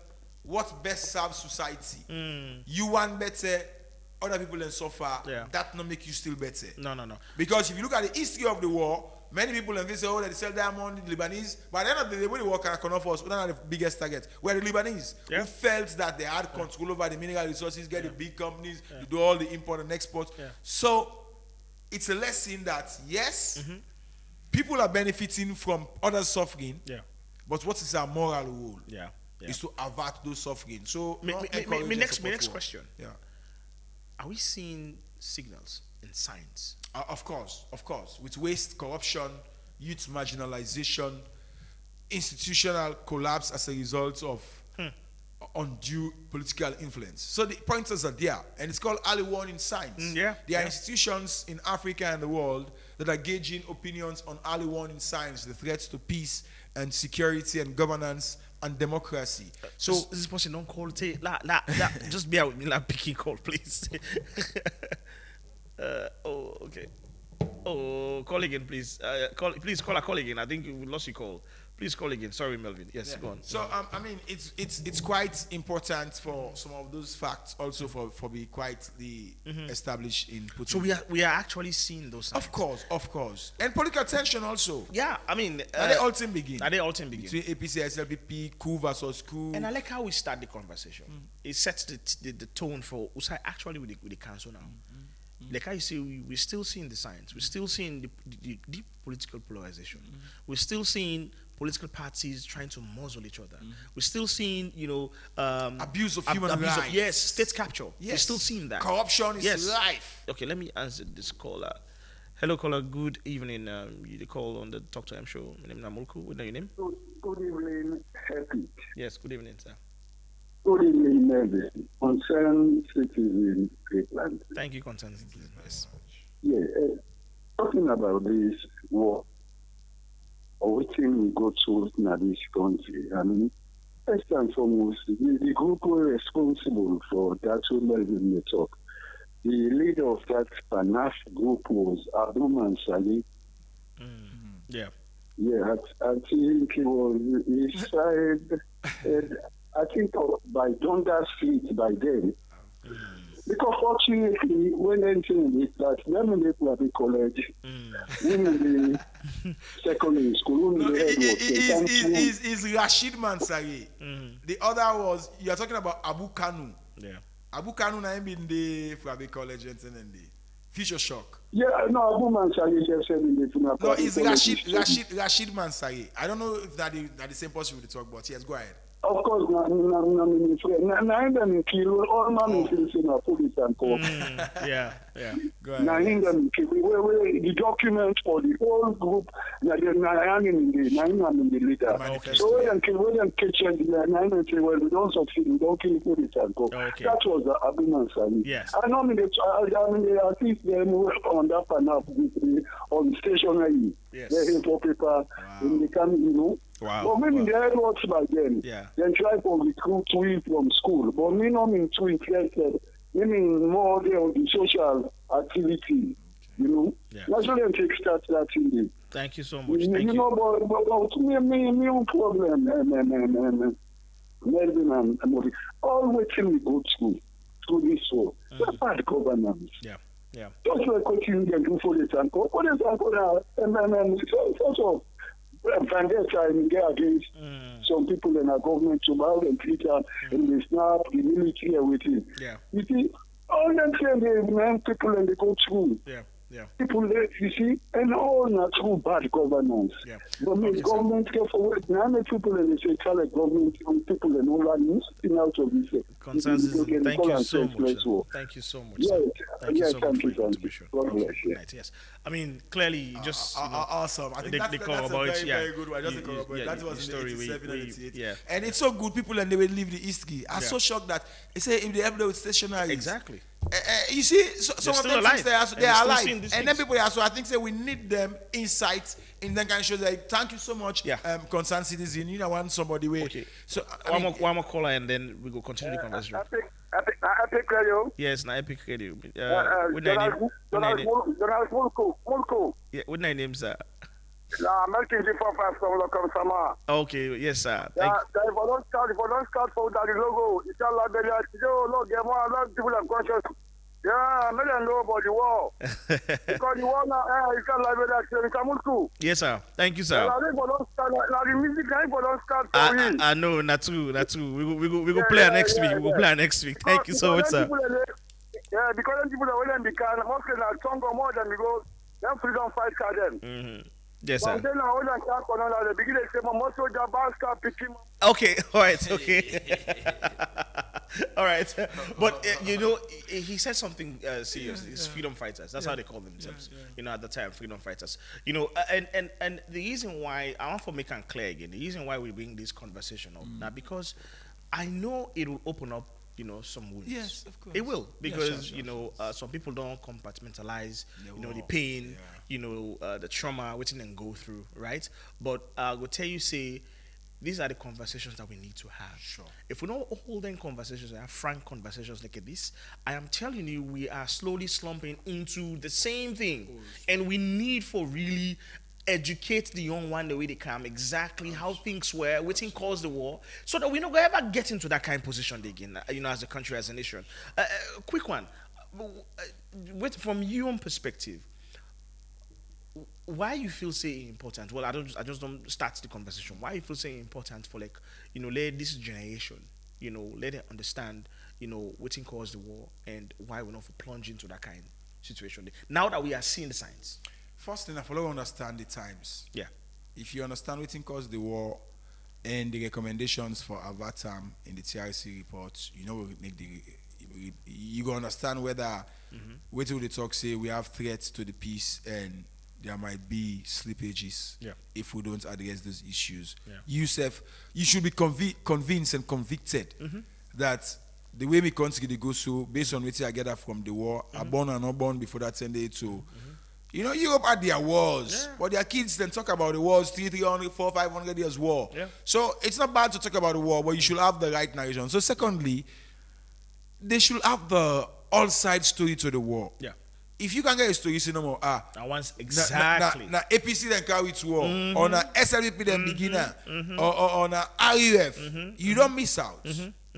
what best serves society. You want better, other people then suffer. Yeah. That not make you still better. No. Because if you look at the history of the war, many people then say, oh, they sell diamond, the Lebanese. But at the end of the day, when the war can off us, we don't have the biggest target. Were the Lebanese who felt that they had control over the mineral resources, get the big companies, to do all the import and export. Yeah. So it's a lesson that, yes, people are benefiting from others suffering, Yeah. but what is our moral role? Yeah. Is to avert those suffering. So, My not next encourage and support war. question. Yeah. Are we seeing signals in signs? Of course. With waste, corruption, youth marginalization, institutional collapse as a result of undue political influence. So the pointers are there, and it's called early warning signs. There are institutions in Africa and the world that are gauging opinions on early warning signs, the threats to peace and security and governance and democracy. So this person don't call it. Just bear with me, picking call, please. Okay. Oh, call again, please. Please call a call again. I think we lost your call. Please call again. Sorry, Melvin. Yes, go on. So I mean, it's quite important for some of those facts also for be quite established in Putin. So we are actually seeing those signs. Of course, and political tension also. Yeah, I mean, Now they all team begin. Between APC, SLPP, coup versus coup. And I like how we start the conversation. It sets the tone for Usai actually with the council now. Like I say, we're still seeing the signs. We're still seeing the deep political polarization. We're still seeing political parties trying to muzzle each other. We're still seeing, abuse of human rights. Yes, state capture. Yes. We're still seeing that. Corruption is life. Okay, let me answer this caller. Hello, caller. Good evening. You call on the Talk to M show. My name is Namulku. What is your name? Good evening, Happy. Yes, good evening, sir. Good evening, Melvin. Concerned citizen, Greatland. Thank you, concerned citizen. Yes. Yeah, talking about this war, or waiting we go through in this country, I mean, first and foremost, the group were responsible for that in the talk. The leader of that PANAF group was Abu Mansali. Yeah. Yeah, I think he said, I think by Dundas Street by then. Because fortunately, when entering it, that them in the public college, when in the secondary school, when No, in the head was is Rashid Mansari. The other was, you are talking about Abu Kanu. Yeah. Abu Kanu na him in the Frabe College and the Future Shock. yeah, no, Abu Mansali just said in the No, it's Rashid Mansari. I don't know if that is the same person we talk about. Yes, go ahead. Of course, na him kill all man in a police and court. Yeah. Go ahead. Na him kill. The document for the whole group. Na him in the leader. Manifesto. So when them kitchen, na him say, well, we don't succeed. We don't kill police and court. Okay. That was Abu Mansali. Yes. I know they assist them on that panel on stationery. Yes. They hit for paper in the coming, Wow. But maybe they had works by then. Yeah. Then try to recruit tweet from school. But me not mean too interested. Me mean more there on the social activity. Yeah. That's why they take start that in the. Thank you so much. You Thank you. know, but me own problem. Melvin and Modi. All waiting we go through this war. That's bad governance. Yeah. Just like what you can do for the Tanko. What is that? And sort of vendetta in there against some people in our government to buy and Twitter and the snap, the military, everything. Yeah. You see, all them saying they man people and they go through. Yeah. People there, you see, and all not through bad governance. Yeah. But me, government care for what? Now many people and they say tell the government people and all that nothing out of this. Consensus. Thank you so much. Sir. Thank you so much. Sir. Thank you so much for your contribution. God bless you. Right, yes. I mean, clearly, just awesome. I think they that's call a about very, it, yeah. very good one. Just a call about it. That was in story. 87 and 88. Yeah. And it's so good. People and they will leave the Eastgate. I'm so shocked that they say if they have with stationaries. Exactly. You see, some of them alive. think they are alive, and then things. people are so. I think say we need them insights in that kind of show. Like, thank you so much, concerned citizen. You know, want somebody way. Okay. So one more caller, and then we go continue the conversation. Epic Radio. Yes, na Epic Radio. What Donald Mulko. Yeah, what name, sir? American G45 from Locum Sama. Okay, yes, sir. Thank you. If I don't start for that logo, it's all like a lot of people are conscious. Yeah, I don't know about the war. Because the war now, it's all like that. Yes, sir. Thank you, sir. The music don't start for you. I know, not true. We go play next week. We go play next week. Thank you so much, sir. Yeah, because people are willing to become mostly not stronger more than we go. Then freedom fight them. Yes, sir. Okay, all right, okay. All right. But, he said something serious. It's freedom fighters. That's how they call themselves. At the time, freedom fighters. And the reason why, I want to make it clear again, the reason why we bring this conversation up now, because I know it will open up some wounds. Yes, of course. It will, because some people don't compartmentalize, the pain, the trauma, which they go through, right? But I will tell you, these are the conversations that we need to have. Sure. If we don't hold in conversations, have frank conversations like this, I am telling you, we are slowly slumping into the same thing, and we need for really educate the young one the way they can, exactly how things were, what caused the war, so that we don't ever get into that kind of position again, as a country, as a nation. Quick one, from your own perspective, why you feel important? Well, I just don't start the conversation. Why you feel important for let this generation, let them understand, what caused the war and why we're not plunge into that kind of situation now that we are seeing the signs. First thing, I follow understand the times. Yeah. If you understand what caused the war and the recommendations for Avatam in the TRC report, we make you go understand whether wait till the talk say we have threats to the peace and there might be slippages if we don't address those issues. You should be convinced and convicted that the way we country they go so based on what I get from the war, are born or not born before that 10 days to You know, Europe had their wars, Yeah. but their kids then talk about the wars 300, 400, 500 years war. Yeah. So it's not bad to talk about the war, but you should have the right narration. So secondly, they should have the all side story to the war. Yeah. If you can get a story, you say no more. That one's exactly. Na APC then carry it to war, or na SLP then beginner, or na RUF, you don't miss out.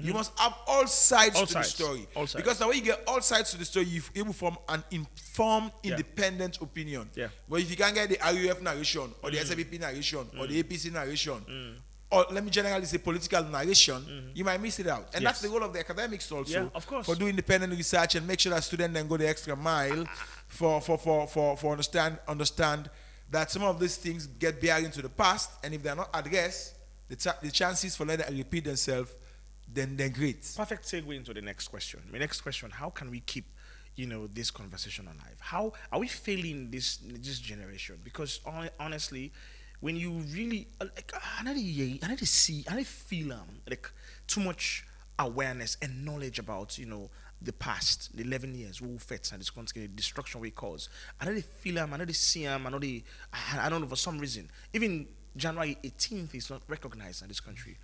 You must have all sides All to sides. the story. All sides. Because now when you get all sides to the story, you're able to form an informed, Yeah. independent opinion. Yeah. But if you can't get the RUF narration, or the SLP narration, or the APC narration, or let me generally say political narration, you might miss it out. And that's Yes. the role of the academics also. Yeah, of course. For doing independent research and make sure that students then go the extra mile for understand that some of these things get bearing to the past, and if they're not addressed, the chances for letting it repeat themselves, then they're great. Perfect segue into the next question. My next question: how can we keep, this conversation alive? How are we failing this generation? Because honestly, when you really like, I need to see, I need to feel like too much awareness and knowledge about the past, the 11 years, who fets and this country, the destruction we cause. I need to feel them, I need to see them, I don't know, for some reason. Even January 18th is not recognized in this country.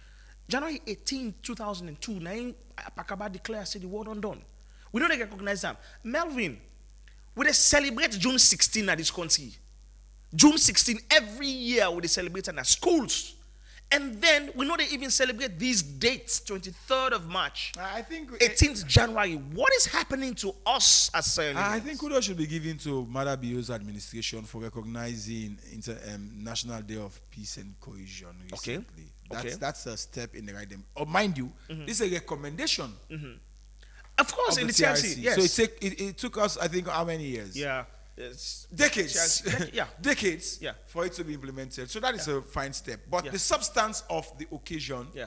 January 18th, 2002, Pakaba declared, say the war done. We don't recognize them. Melvin, we celebrate June 16 at this country. June 16, every year we celebrate in our schools. And then we know they even celebrate these dates, 23rd of March, I think 18th January. What is happening to us as Sierra I Leoneans? think kudos should be given to Mada Bio's administration for recognizing National Day of Peace and Cohesion Okay. recently. Okay. That's a step in the right direction. Oh, mind you, this is a recommendation Of course, of in the TRC. TRC, yes. So it took us, I think, how many years? Yeah. It's Decades. Yeah. Decades Yeah. for it to be implemented. So that is a fine step. But Yeah. the substance of the occasion, Yeah.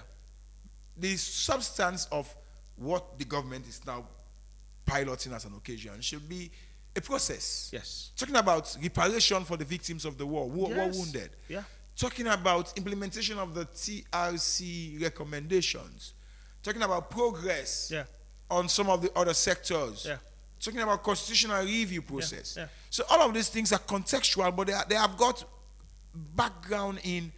the substance of what the government is now piloting as an occasion should be a process. Yes. Talking about reparation for the victims of the war, who were Yes. wounded. Yeah. Talking about implementation of the TRC recommendations. Talking about progress Yeah. on some of the other sectors. Yeah. Talking about constitutional review process. yeah. So all of these things are contextual, but they have got background in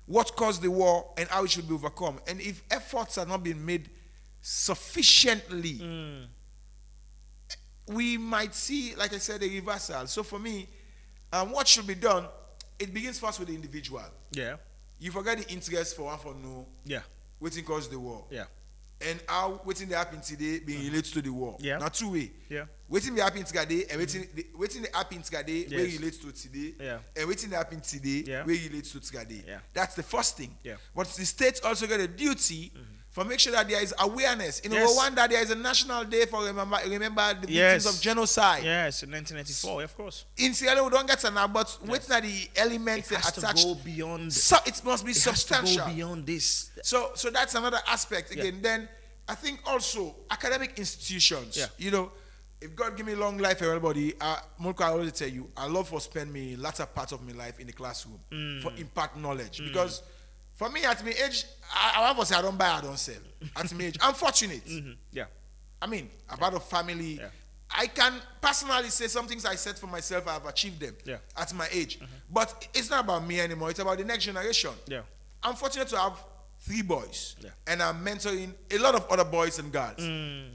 what caused the war and how it should be overcome. And if efforts are not being made sufficiently, we might see, like I said, a reversal. So for me, what should be done, it begins first with the individual. Yeah. You forget the interest for one for no, Yeah. waiting cause the war. Yeah. And how waiting they happen today being related to the war. Yeah. Now two way. Yeah. Waiting they happen today and waiting they happen today where Yes. relates to today. Yeah. And waiting they happen today Yeah. where relates to today. Yeah. That's the first thing. Yeah. But the states also got a duty for make sure that there is awareness. In Yes. Rwanda, there is a national day for remember the Yes. victims of genocide. Yes, in 1994, of course. In Sierra Leone, we don't get it now, but waiting at the It elements has to attached. go beyond. So it must be It has to substantial. go beyond this. So that's another aspect Yeah. again. Then I think also academic institutions. Yeah. If God give me long life for everybody, Mulko, I always tell you, I love for spend me latter part of my life in the classroom for impact knowledge. Because for me at my age, I want to say I don't buy, I don't sell. At my age, I'm fortunate. Yeah. I mean, about a family. Yeah. I can personally say some things I set for myself, I have achieved them Yeah. at my age. But it's not about me anymore. It's about the next generation. Yeah. I'm fortunate to have 3 boys. Yeah. And I'm mentoring a lot of other boys and girls.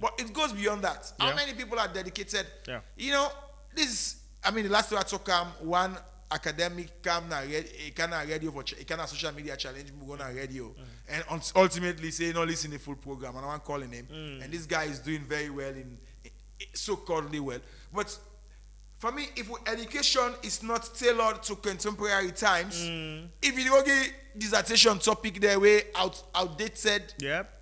But it goes beyond that. How Yeah. many people are dedicated? Yeah. The last time I took one academic cam na radio for social media challenge we go na radio and ultimately say no listen the full program and I want calling him and this guy is doing very well in so-calledly well. But for me, if education is not tailored to contemporary times, if you go get dissertation topic their way outdated, Yep.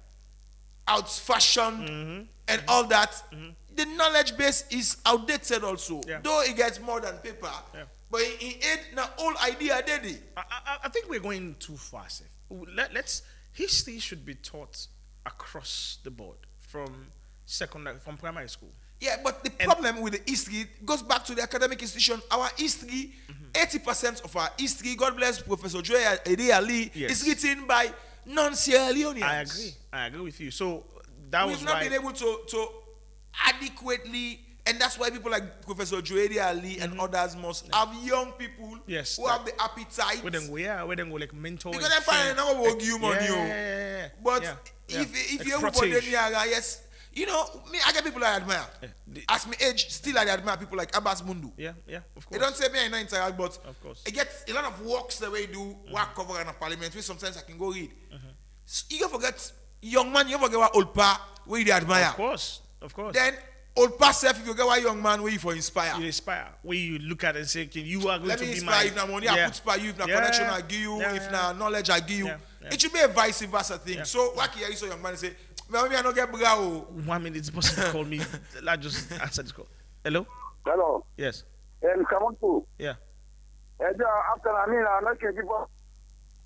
out-fashioned, and all that, the knowledge base is outdated also. Yeah. Though it gets more than paper, Yeah. but in it, the whole idea did it. I think we're going too fast. History should be taught across the board from primary school. Yeah, but the problem with the history goes back to the academic institution. Our history, 80% of our history, God bless Professor Joy Ede Ali, Yes. is written by non-Sierra Leoneans. I agree with you. So that We've was not why. been able to adequately And that's why people like Professor Joedi Ali and others must have young people Yes, who have the appetite. Where then go like mentor. Because they're finding out what you money. Yeah. But Yeah. if Like you're protege. yes, you know, me, I get people I admire. As me age, still I admire people like Abbas Mundu. Yeah, of They course. don't say me I not interact, but Of course. I get a lot of works the way you do work cover in a parliament, which sometimes I can go read. So you don't forget young man, you forget what old pa where you admire. Of course. Then old pa self, if you get one young man where you for inspire. You inspire. Where you look at and say, okay, you are going Let to me be inspire. my. If na money I put inspire you, if na connection I give you, if na knowledge I give you. Yeah. It should be a vice versa thing. Yeah. So why can you so young man and say, maybe I don't get bravo. 1 minute, this person called me. I just answer this call. Hello? Hello. Yes. Come on to. Yeah. After I'm not getting people.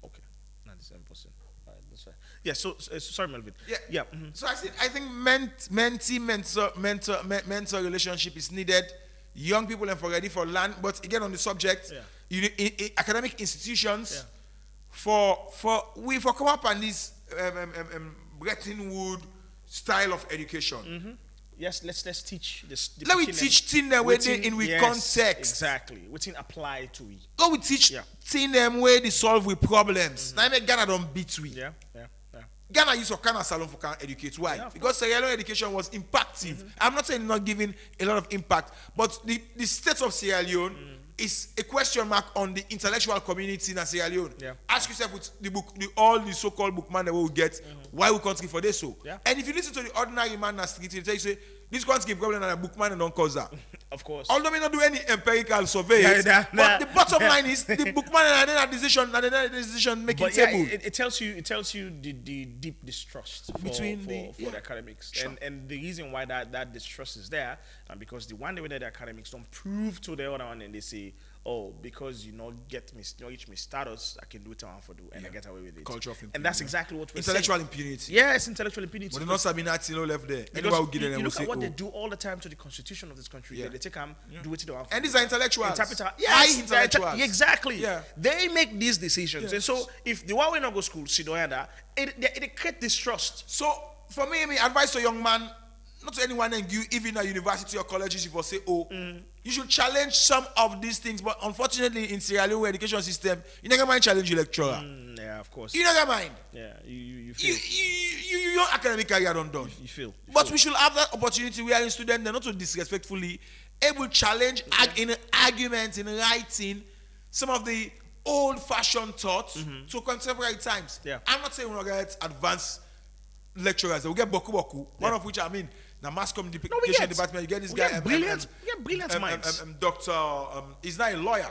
Okay. 97%. All right, that's right. Yeah, so sorry, Melvin. Yeah. So I think mentor relationship is needed. Young people are ready for land, but again on the subject, academic institutions for come up on this Bretton Woods style of education. Yes, let's teach this. Let me teach things them where they in with context. Exactly. We can apply to it. Let we teach things them where they solve with problems. Now I make Ghana don't beat we. Yeah. Ghana use a kind of salon for can educate. Why? Yeah, Because Sierra Leone education was impactful. I'm not saying not giving a lot of impact, but the state of Sierra Leone is a question mark on the intellectual community in Sierra Leone. Yeah. Ask yourself with the book, all the so-called bookman that we will get, why we country for this so. Yeah. And if you listen to the ordinary man in the street, they tell you say this country problem and a bookman and don't cause that. Of course. Although we not do any empirical surveys, but the bottom line is the bookman and then a decision making But yeah, table. it tells you the deep distrust Between the the academics. Sure. And the reason why that distrust is there, and because the one day when the academics don't prove to the other one and they say, oh, because you not reach me status, I can do what I want to do and I get away with it. Culture of impunity. And that's exactly what we're Intellectual saying. impunity. Yes, intellectual impunity. But not Sabinati no left there. Because Anybody will give them you will look say, at what they oh. do all the time to the constitution of this country. Yeah. They take do what they want. And these are intellectuals. Interpreter. High Yes, intellectuals. exactly. Yeah. They make these decisions. Yes. And so if the one way not go school, sit down there, it create distrust. So for me, advice to a young man, not to anyone and you, even at university or colleges, if you say, you should challenge some of these things. But unfortunately, in Sierra Leone education system, you never mind challenge your lecturer. Yeah, of course. You never mind. Yeah, you feel. Your academic career done. You feel. But we should have that opportunity where in students, they're not to disrespectfully able to challenge in arguments, in writing, some of the old-fashioned thoughts to contemporary times. Yeah. I'm not saying we're going to get advanced lecturers. We'll get boku. One of which, the mass communication department, you get this guy. We get brilliant minds. Doctor, he's not a lawyer.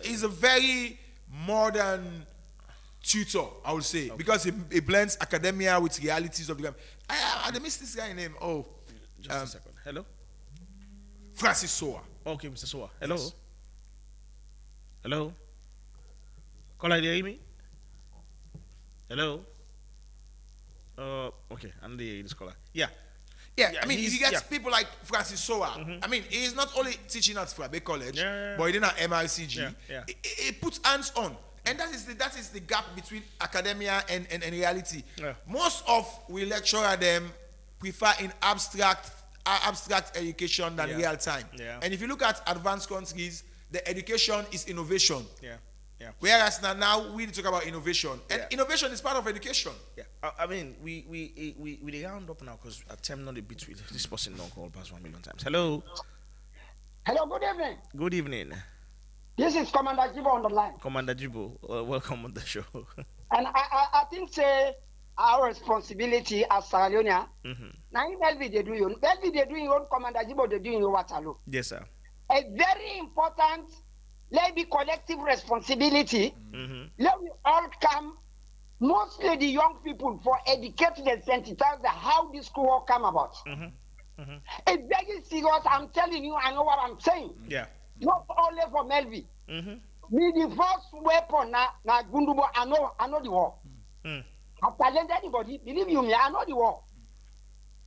He's a very modern tutor, I would say, because he blends academia with realities of the game. I missed this guy's name. Just a second. Hello? Francis Soa. Okay, Mr. Soa. Hello? Yes. Hello? Caller, do you hear me? Hello? Okay, I'm the caller. Yeah. Yeah, I mean, if you get yeah. people like Francis Soa, I mean, he's not only teaching at Frabe College, but he did at MRCG. Yeah. He puts hands on. And that is the gap between academia and reality. Yeah. Most of we lecturer them prefer in abstract education than real time. Yeah. And if you look at advanced countries, the education is innovation. Yeah. Whereas now we talk about innovation, and innovation is part of education. Yeah, I mean, we round up now because I attempt not a bit with this person don't call past 1 million times. Hello. Hello, good evening. Good evening, This is Commander Jibo on the line. Commander Jibo. Welcome on the show. And I think say our responsibility as Sierra Leone. Now in Belvi they do you. Belvi they do your own, Commander Jibo they do your Waterloo. Yes, sir. A very important, let be collective responsibility. Let we all come, mostly the young people, for educating and sensitize how this school will come about. It's very serious. I'm telling you, I know what I'm saying. Yeah. Not only for Melvi. Be the first weapon na Gundubo. I know the war. I've challenged anybody. Believe you me, I know the war.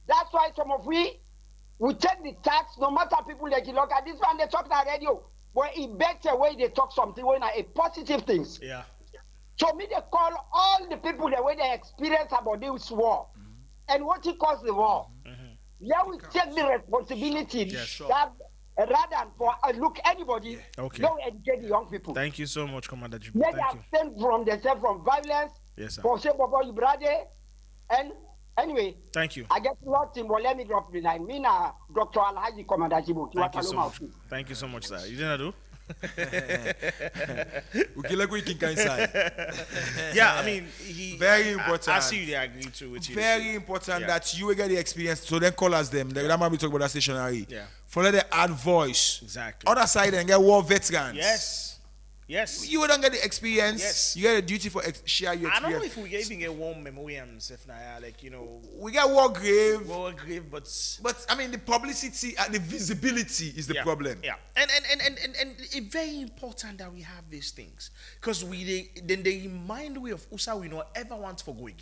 That's why some of we take the tax, no matter people like you look at this one, they talk on the radio. But it better way they talk something when a positive things. Yeah. So me they call all the people the way they experience about this war and what it caused the war. let we take the responsibility Yes, sure. that rather than for look anybody, Okay. don't educate the young people. Thank you so much, Commander Jibo. Let Thank you. them abstain from themselves from violence. Yes, sir. For say, Baba, you brother. And anyway, Thank you. I get lost in what let me drop the line. Me na Dr. Alhaji Commander Jibo. Thank you so much. Thank you so much, sir. You didn't do? Okay, like we can inside. Yeah, I mean, Very important. I see you. I agree to with you. Very important Yeah. that you will get the experience. So then call us them. That might be talking about that stationary. Yeah. For let them add voice. Exactly. Other side and get war veterans. Yes. Yes. You don't get the experience. Yes. You get a duty for share your I don't know experience. if we even get one memoriam, Sef Naya, like, you know, We get war grave. well, grave, but But I mean, the publicity and the visibility is the yeah, problem. Yeah, and it's very important that we have these things because then they remind we of USA we don't ever want to forget,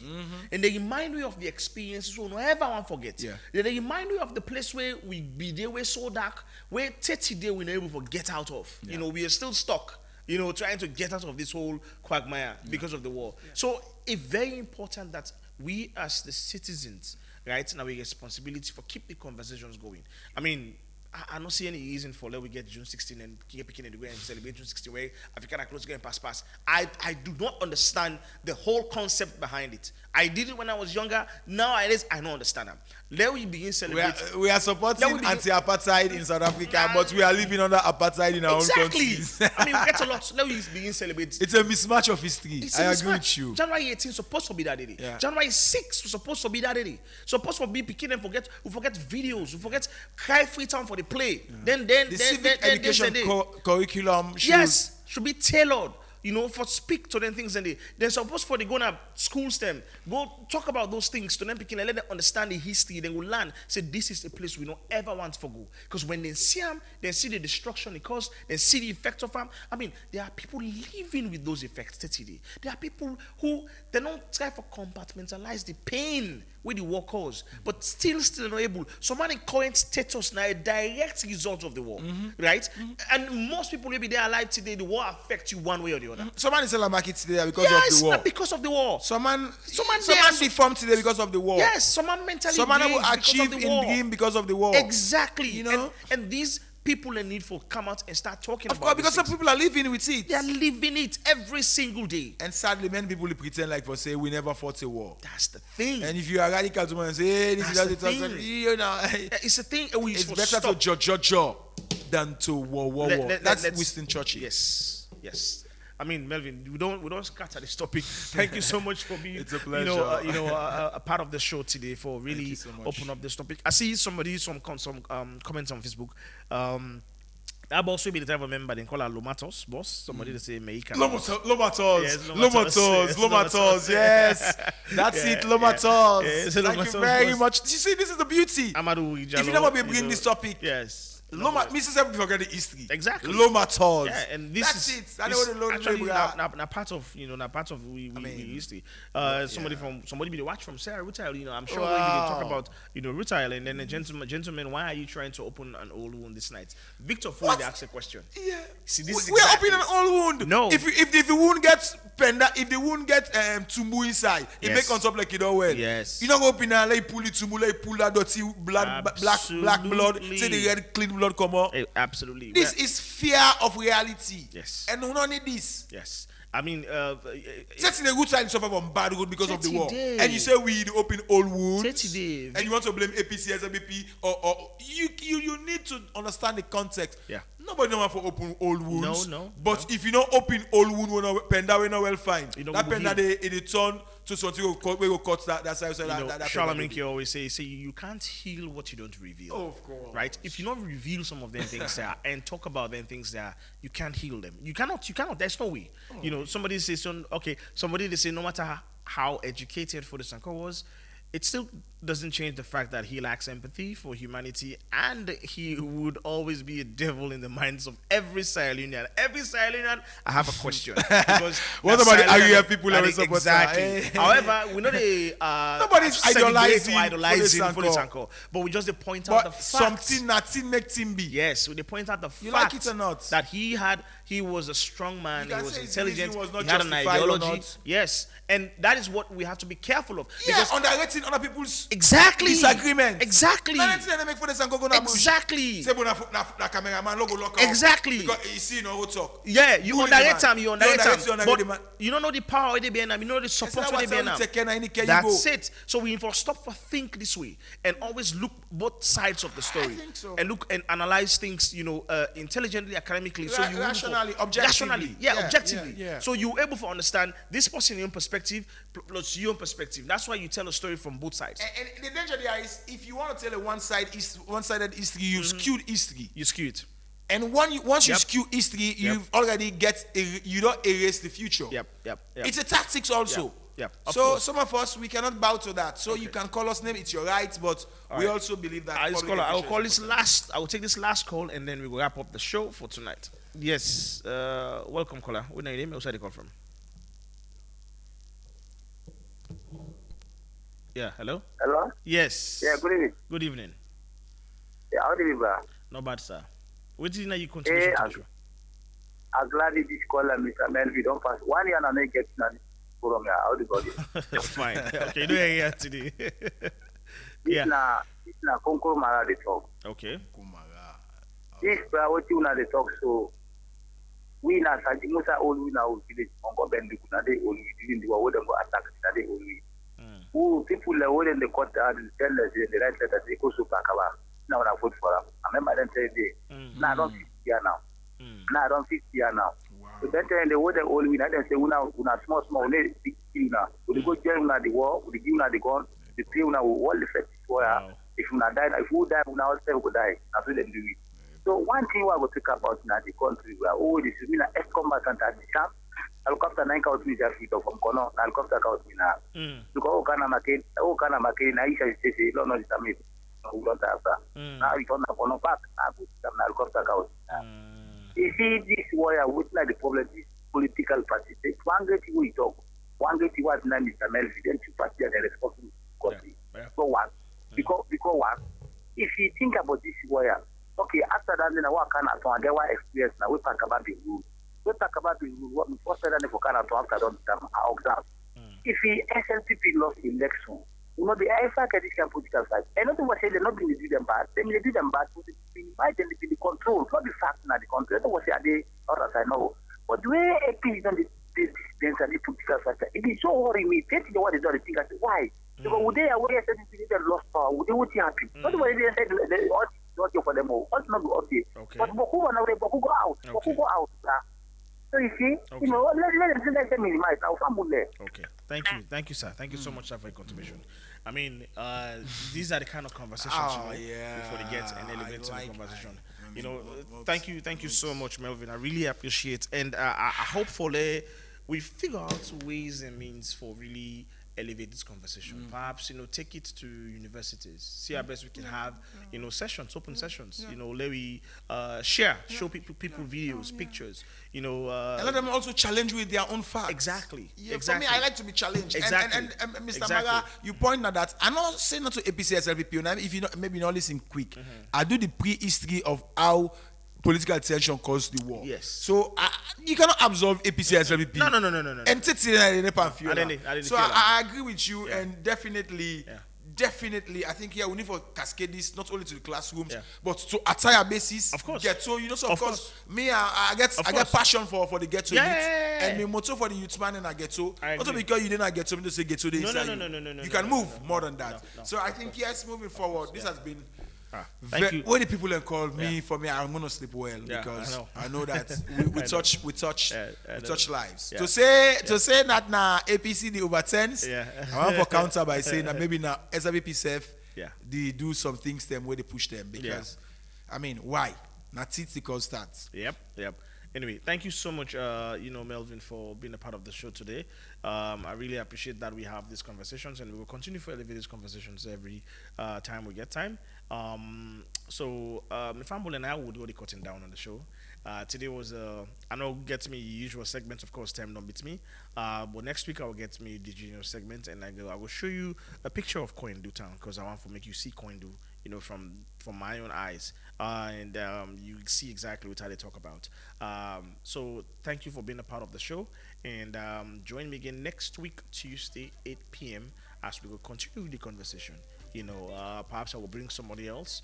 and they remind we of the experiences we don't ever want to forget. Yeah. They remind we of the place where we be there, we're so dark, where 30 days we're not able to get out of. You know, we are still stuck. You know, trying to get out of this whole quagmire because of the war. So it's very important that we as the citizens, right, now we have responsibility for keep the conversations going. I mean, I don't see any reason for let we get June 16 and keep picking it away and celebrate June 16 where African are close to getting pass. I do not understand the whole concept behind it. I did it when I was younger. Nowadays, I don't understand them. Let we begin celebrating. We are supporting Let we anti-apartheid in South Africa, but we are living under apartheid in our own Exactly. countries. I mean, we get a lot. Let we begin celebrating. It's a mismatch of history. It's I a agree mismatch. with you. January 18th supposed to be that day. Yeah. January 6th was supposed to be that day. Supposed to be picking and we forget videos, we forget cry free time for the play. Then The civic education curriculum should yes, should be tailored. You know, for speak to them things and they're supposed for they go to schools them, go talk about those things to them picking and let them understand the history, then will learn. Say this is a place we don't ever want to go. Because when they see them, they see the destruction it caused, they see the effects of them. I mean, there are people living with those effects today. There are people who they don't try for compartmentalize the pain with the war cause, but still not able. Someone in current status now a direct result of the war, right? And most people maybe they're alive today, the war affects you one way or the other. Someone is selling market today because Yes, of the war. because of the war. Someone there- deformed today because of the war. Yes, someone mentally Someone drained will because achieve of the in war. dream because of the war. Exactly. You know? And these people in need for come out and start talking Of about course, because these some things. people are living with it. They are living it every single day. And sadly, many people pretend like for say we never fought a war. That's the thing. And if you are radical to and say, hey, this That's is the how thing. you know, It's a thing. and we it's for better stop. to judge than to war. That's let's- Winston Churchill. Yes. I mean, Melvin, we don't scatter this topic. Thank you so much for being, It's a pleasure. a part of the show today for really you so much. open up this topic. I see some comments on Facebook. That boss will be the type of member they call her Lomatos boss. Somebody they say Meika. Lomatos. Yes, Lomatos. Lomatos. Yes. That's Yeah, it. Lomatos. yeah. Yes, Thank you Lomatos, very boss. much. You see, this is the beauty. Amadou Ijalo, If you never be bringing this topic, yes. Mrs. Every forget the history. Exactly. Lomatos. Yeah, and this That's is it. I know the Lord actually labor. na part of part of we history. Somebody be the watch from Sarah Retail. I'm sure we can talk about retail and then the gentleman. Why are you trying to open an old wound this night? Victor Foley asked a question. Yeah. See, this is We're exactly- opening an old wound. No. If the wound gets penda, if the wound get tumbu inside, it Yes. make on top like it all well. Yes. You don't go open and let it pull it tumbu, let it pull that dirty blood, black blood, Absolutely. say the red clean blood come out. Absolutely. This is fear of reality. Yes. And we don't need this. Yes. I mean, Setting a good side suffer from bad road because of the war. 30 days. And you say we the open old wounds. 30 days. And you want to blame APC, SMBP, or you need to understand the context. Yeah. Nobody know for open old wounds. No, But if you don't open old wound when penda we not well fine. You don't That go penda heal. they in the turn to something we go cut that side so that Charlemagne K always say you can't heal what you don't reveal. Oh, of course. Right? If you don't reveal some of them things there and talk about them things there, you can't heal them. You cannot. There's no way. Somebody says, somebody they say no matter how educated Fodo Sanko was, it still doesn't change the fact that he lacks empathy for humanity and he would always be a devil in the minds of every Sierra Leonean. Every Sierra Leonean, I have a question. Because What that about the Sierra Leonean- RUF people that we support? Exactly. Eh. However, we know they Nobody's idolizing idolizing Fodo Fodo Sanko, but we just they point out the But fact. something make team be. Yes, so they point out the You fact like it or not? that he had He was a strong man. You He can was say his intelligent. reason was not He had an justified or ideology. not. Yes, and that is what we have to be careful of. Yeah, Because underrating other people's exactly disagreements. Exactly. Exactly. Say, na cameraman logo lock up. Exactly. Because you see, no talk. Yeah, you Bully underrate the man. him. You underrate underrate him. the man. But you don't know the power they be in. You know the support they be in. That's it. So we for stop for think this way and always look both sides of the story. think so. And look and analyze things, intelligently, academically. So you Rationally, for, objectively. rationally, yeah, objectively. Yeah. So you're able to understand this person in perspective plus your perspective. That's why you tell a story from both sides. And the danger there is if you want to tell a one-sided history, you skewed history. You skew it. And once you Yep. skew history, you've already you don't erase the future. Yep. It's a tactics also. Yep. Of So course. some of us we cannot bow to that. So you can call us name, it's your right, but we right. also believe that. I public will education call is this last. I will take this last call and then we will wrap up the show for tonight. Yes. Welcome, caller. What's your name? Where you call from? Yeah. Hello. Hello? Yes. Yeah, good evening. Good evening. Yeah, how do you bro? Not bad, sir. What did you contribution to the show? I'm glad this caller, Mr. Melvin, don't pass. 1 year and I get none from here. How do you go? Fine. Okay, do it here today. Yeah. This na Concord Mara they talk. Okay. This what you na they talk so we na Santi Musa all we na will village Mongo Bendu na they all we didn't do what them go attack na they all we. Who people are in the court and tell us in the right letter they go to Pakaba. Now I vote for them. I remember them say they now I don't 50 year now. Now I don't 50 year now. So then the way they all win, I then say una small big deal now. We go jail una the war, we give una the gun, the play una all the effect for if una die, if we die, una all will die. That's what they do it. So one thing we will talk about now the country where this is mean ex-combatant at the camp. Helicopter 9 out with their feet from Kono, helicopter out with now. Because Okana Makain, Aisha is saying, no, it's a myth. Who don't have that. Now it's on the Kono back, I put some helicopter out. You see, this warrior would like the problem is political party. One great we talk, one great was named Mr. Melvin, then two parties are responsible country. So one. Because one, if you think about this warrior, okay, after that, then what kind of one, there were experience now, we talk about the rule. We talk about the rule, what we first said, and for Canada after that, our exam. If the SLPP lost election, you know, the IFA can this political side. And not what say they're not going to do them bad, they may do them bad, but they might then be the control, not the fact in the control. That's what say they or as I know. But the way AP is on this and the political side, it is so worrying me. That's the what they don't think. I say, why? Because would they aware that they lost power? Would they would be happy? Not what they said, not for them all. What's not okay. But Boku go out. Boku go out. So you see, you know, let them minimize our family. Okay. Thank you, sir. Thank you so much, sir, for your contribution. I mean, these are the kind of conversations before they get and elevate to the conversation. You know, thank you so much, Melvin. I really appreciate, and I hopefully we figure out ways and means for really elevate this conversation. Perhaps, take it to universities. See how best we can have, sessions, open sessions. Let we show people videos, pictures. And let them also challenge with their own facts. Exactly. Yeah, exactly. For me, I like to be challenged. Exactly. And Mr. Maga, you point at that. I'm not saying not to APC SLPP. If you maybe not listen quick, I do the pre-history of how political tension caused the war. Yes. So you cannot absolve APC SLPP. No. And so I agree with you, and definitely. I think we need to cascade this not only to the classrooms, but to attire basis. Of course. Ghetto, so of course, me, I get passion for the ghetto youth, and my motto for the youth man in a ghetto. Also because you didn't ghetto, me to say ghetto. No. You can move more than that. No. So I think moving forward, this has been. Thank you. When the people call me, for me, I'm gonna sleep well because I know that we touch lives. Yeah. To say that now APC the over 10s, I want to counter by saying that maybe now SWP self they do some things them where they push them because I mean why? Not it's the constant. Yep. Anyway, thank you so much, Melvin, for being a part of the show today. I really appreciate that we have these conversations, and we will continue to elevate these conversations every time we get time. If I'm and I would do the cutting down on the show. Today was I know get me usual segments, of course, time don't beat me. But next week I will get me the junior segment, and I will show you a picture of Koindu town because I want to make you see Koindu from my own eyes, and you see exactly what they talk about. So thank you for being a part of the show, and join me again next week, Tuesday, 8 p.m., as we will continue the conversation. Perhaps I will bring somebody else.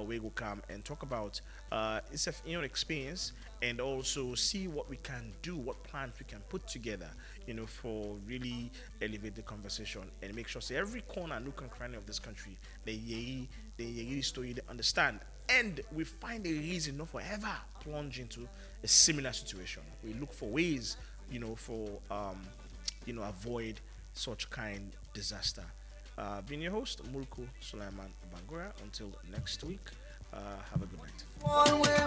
We will come and talk about its experience, and also see what we can do, what plans we can put together, for really elevate the conversation and make sure say every corner, nook and cranny of this country, the story they understand, and we find a reason not forever plunge into a similar situation. We look for ways, for avoid such kind disaster. Being your host, Mulku Sulaiman Bangura. Until next week, have a good night. One way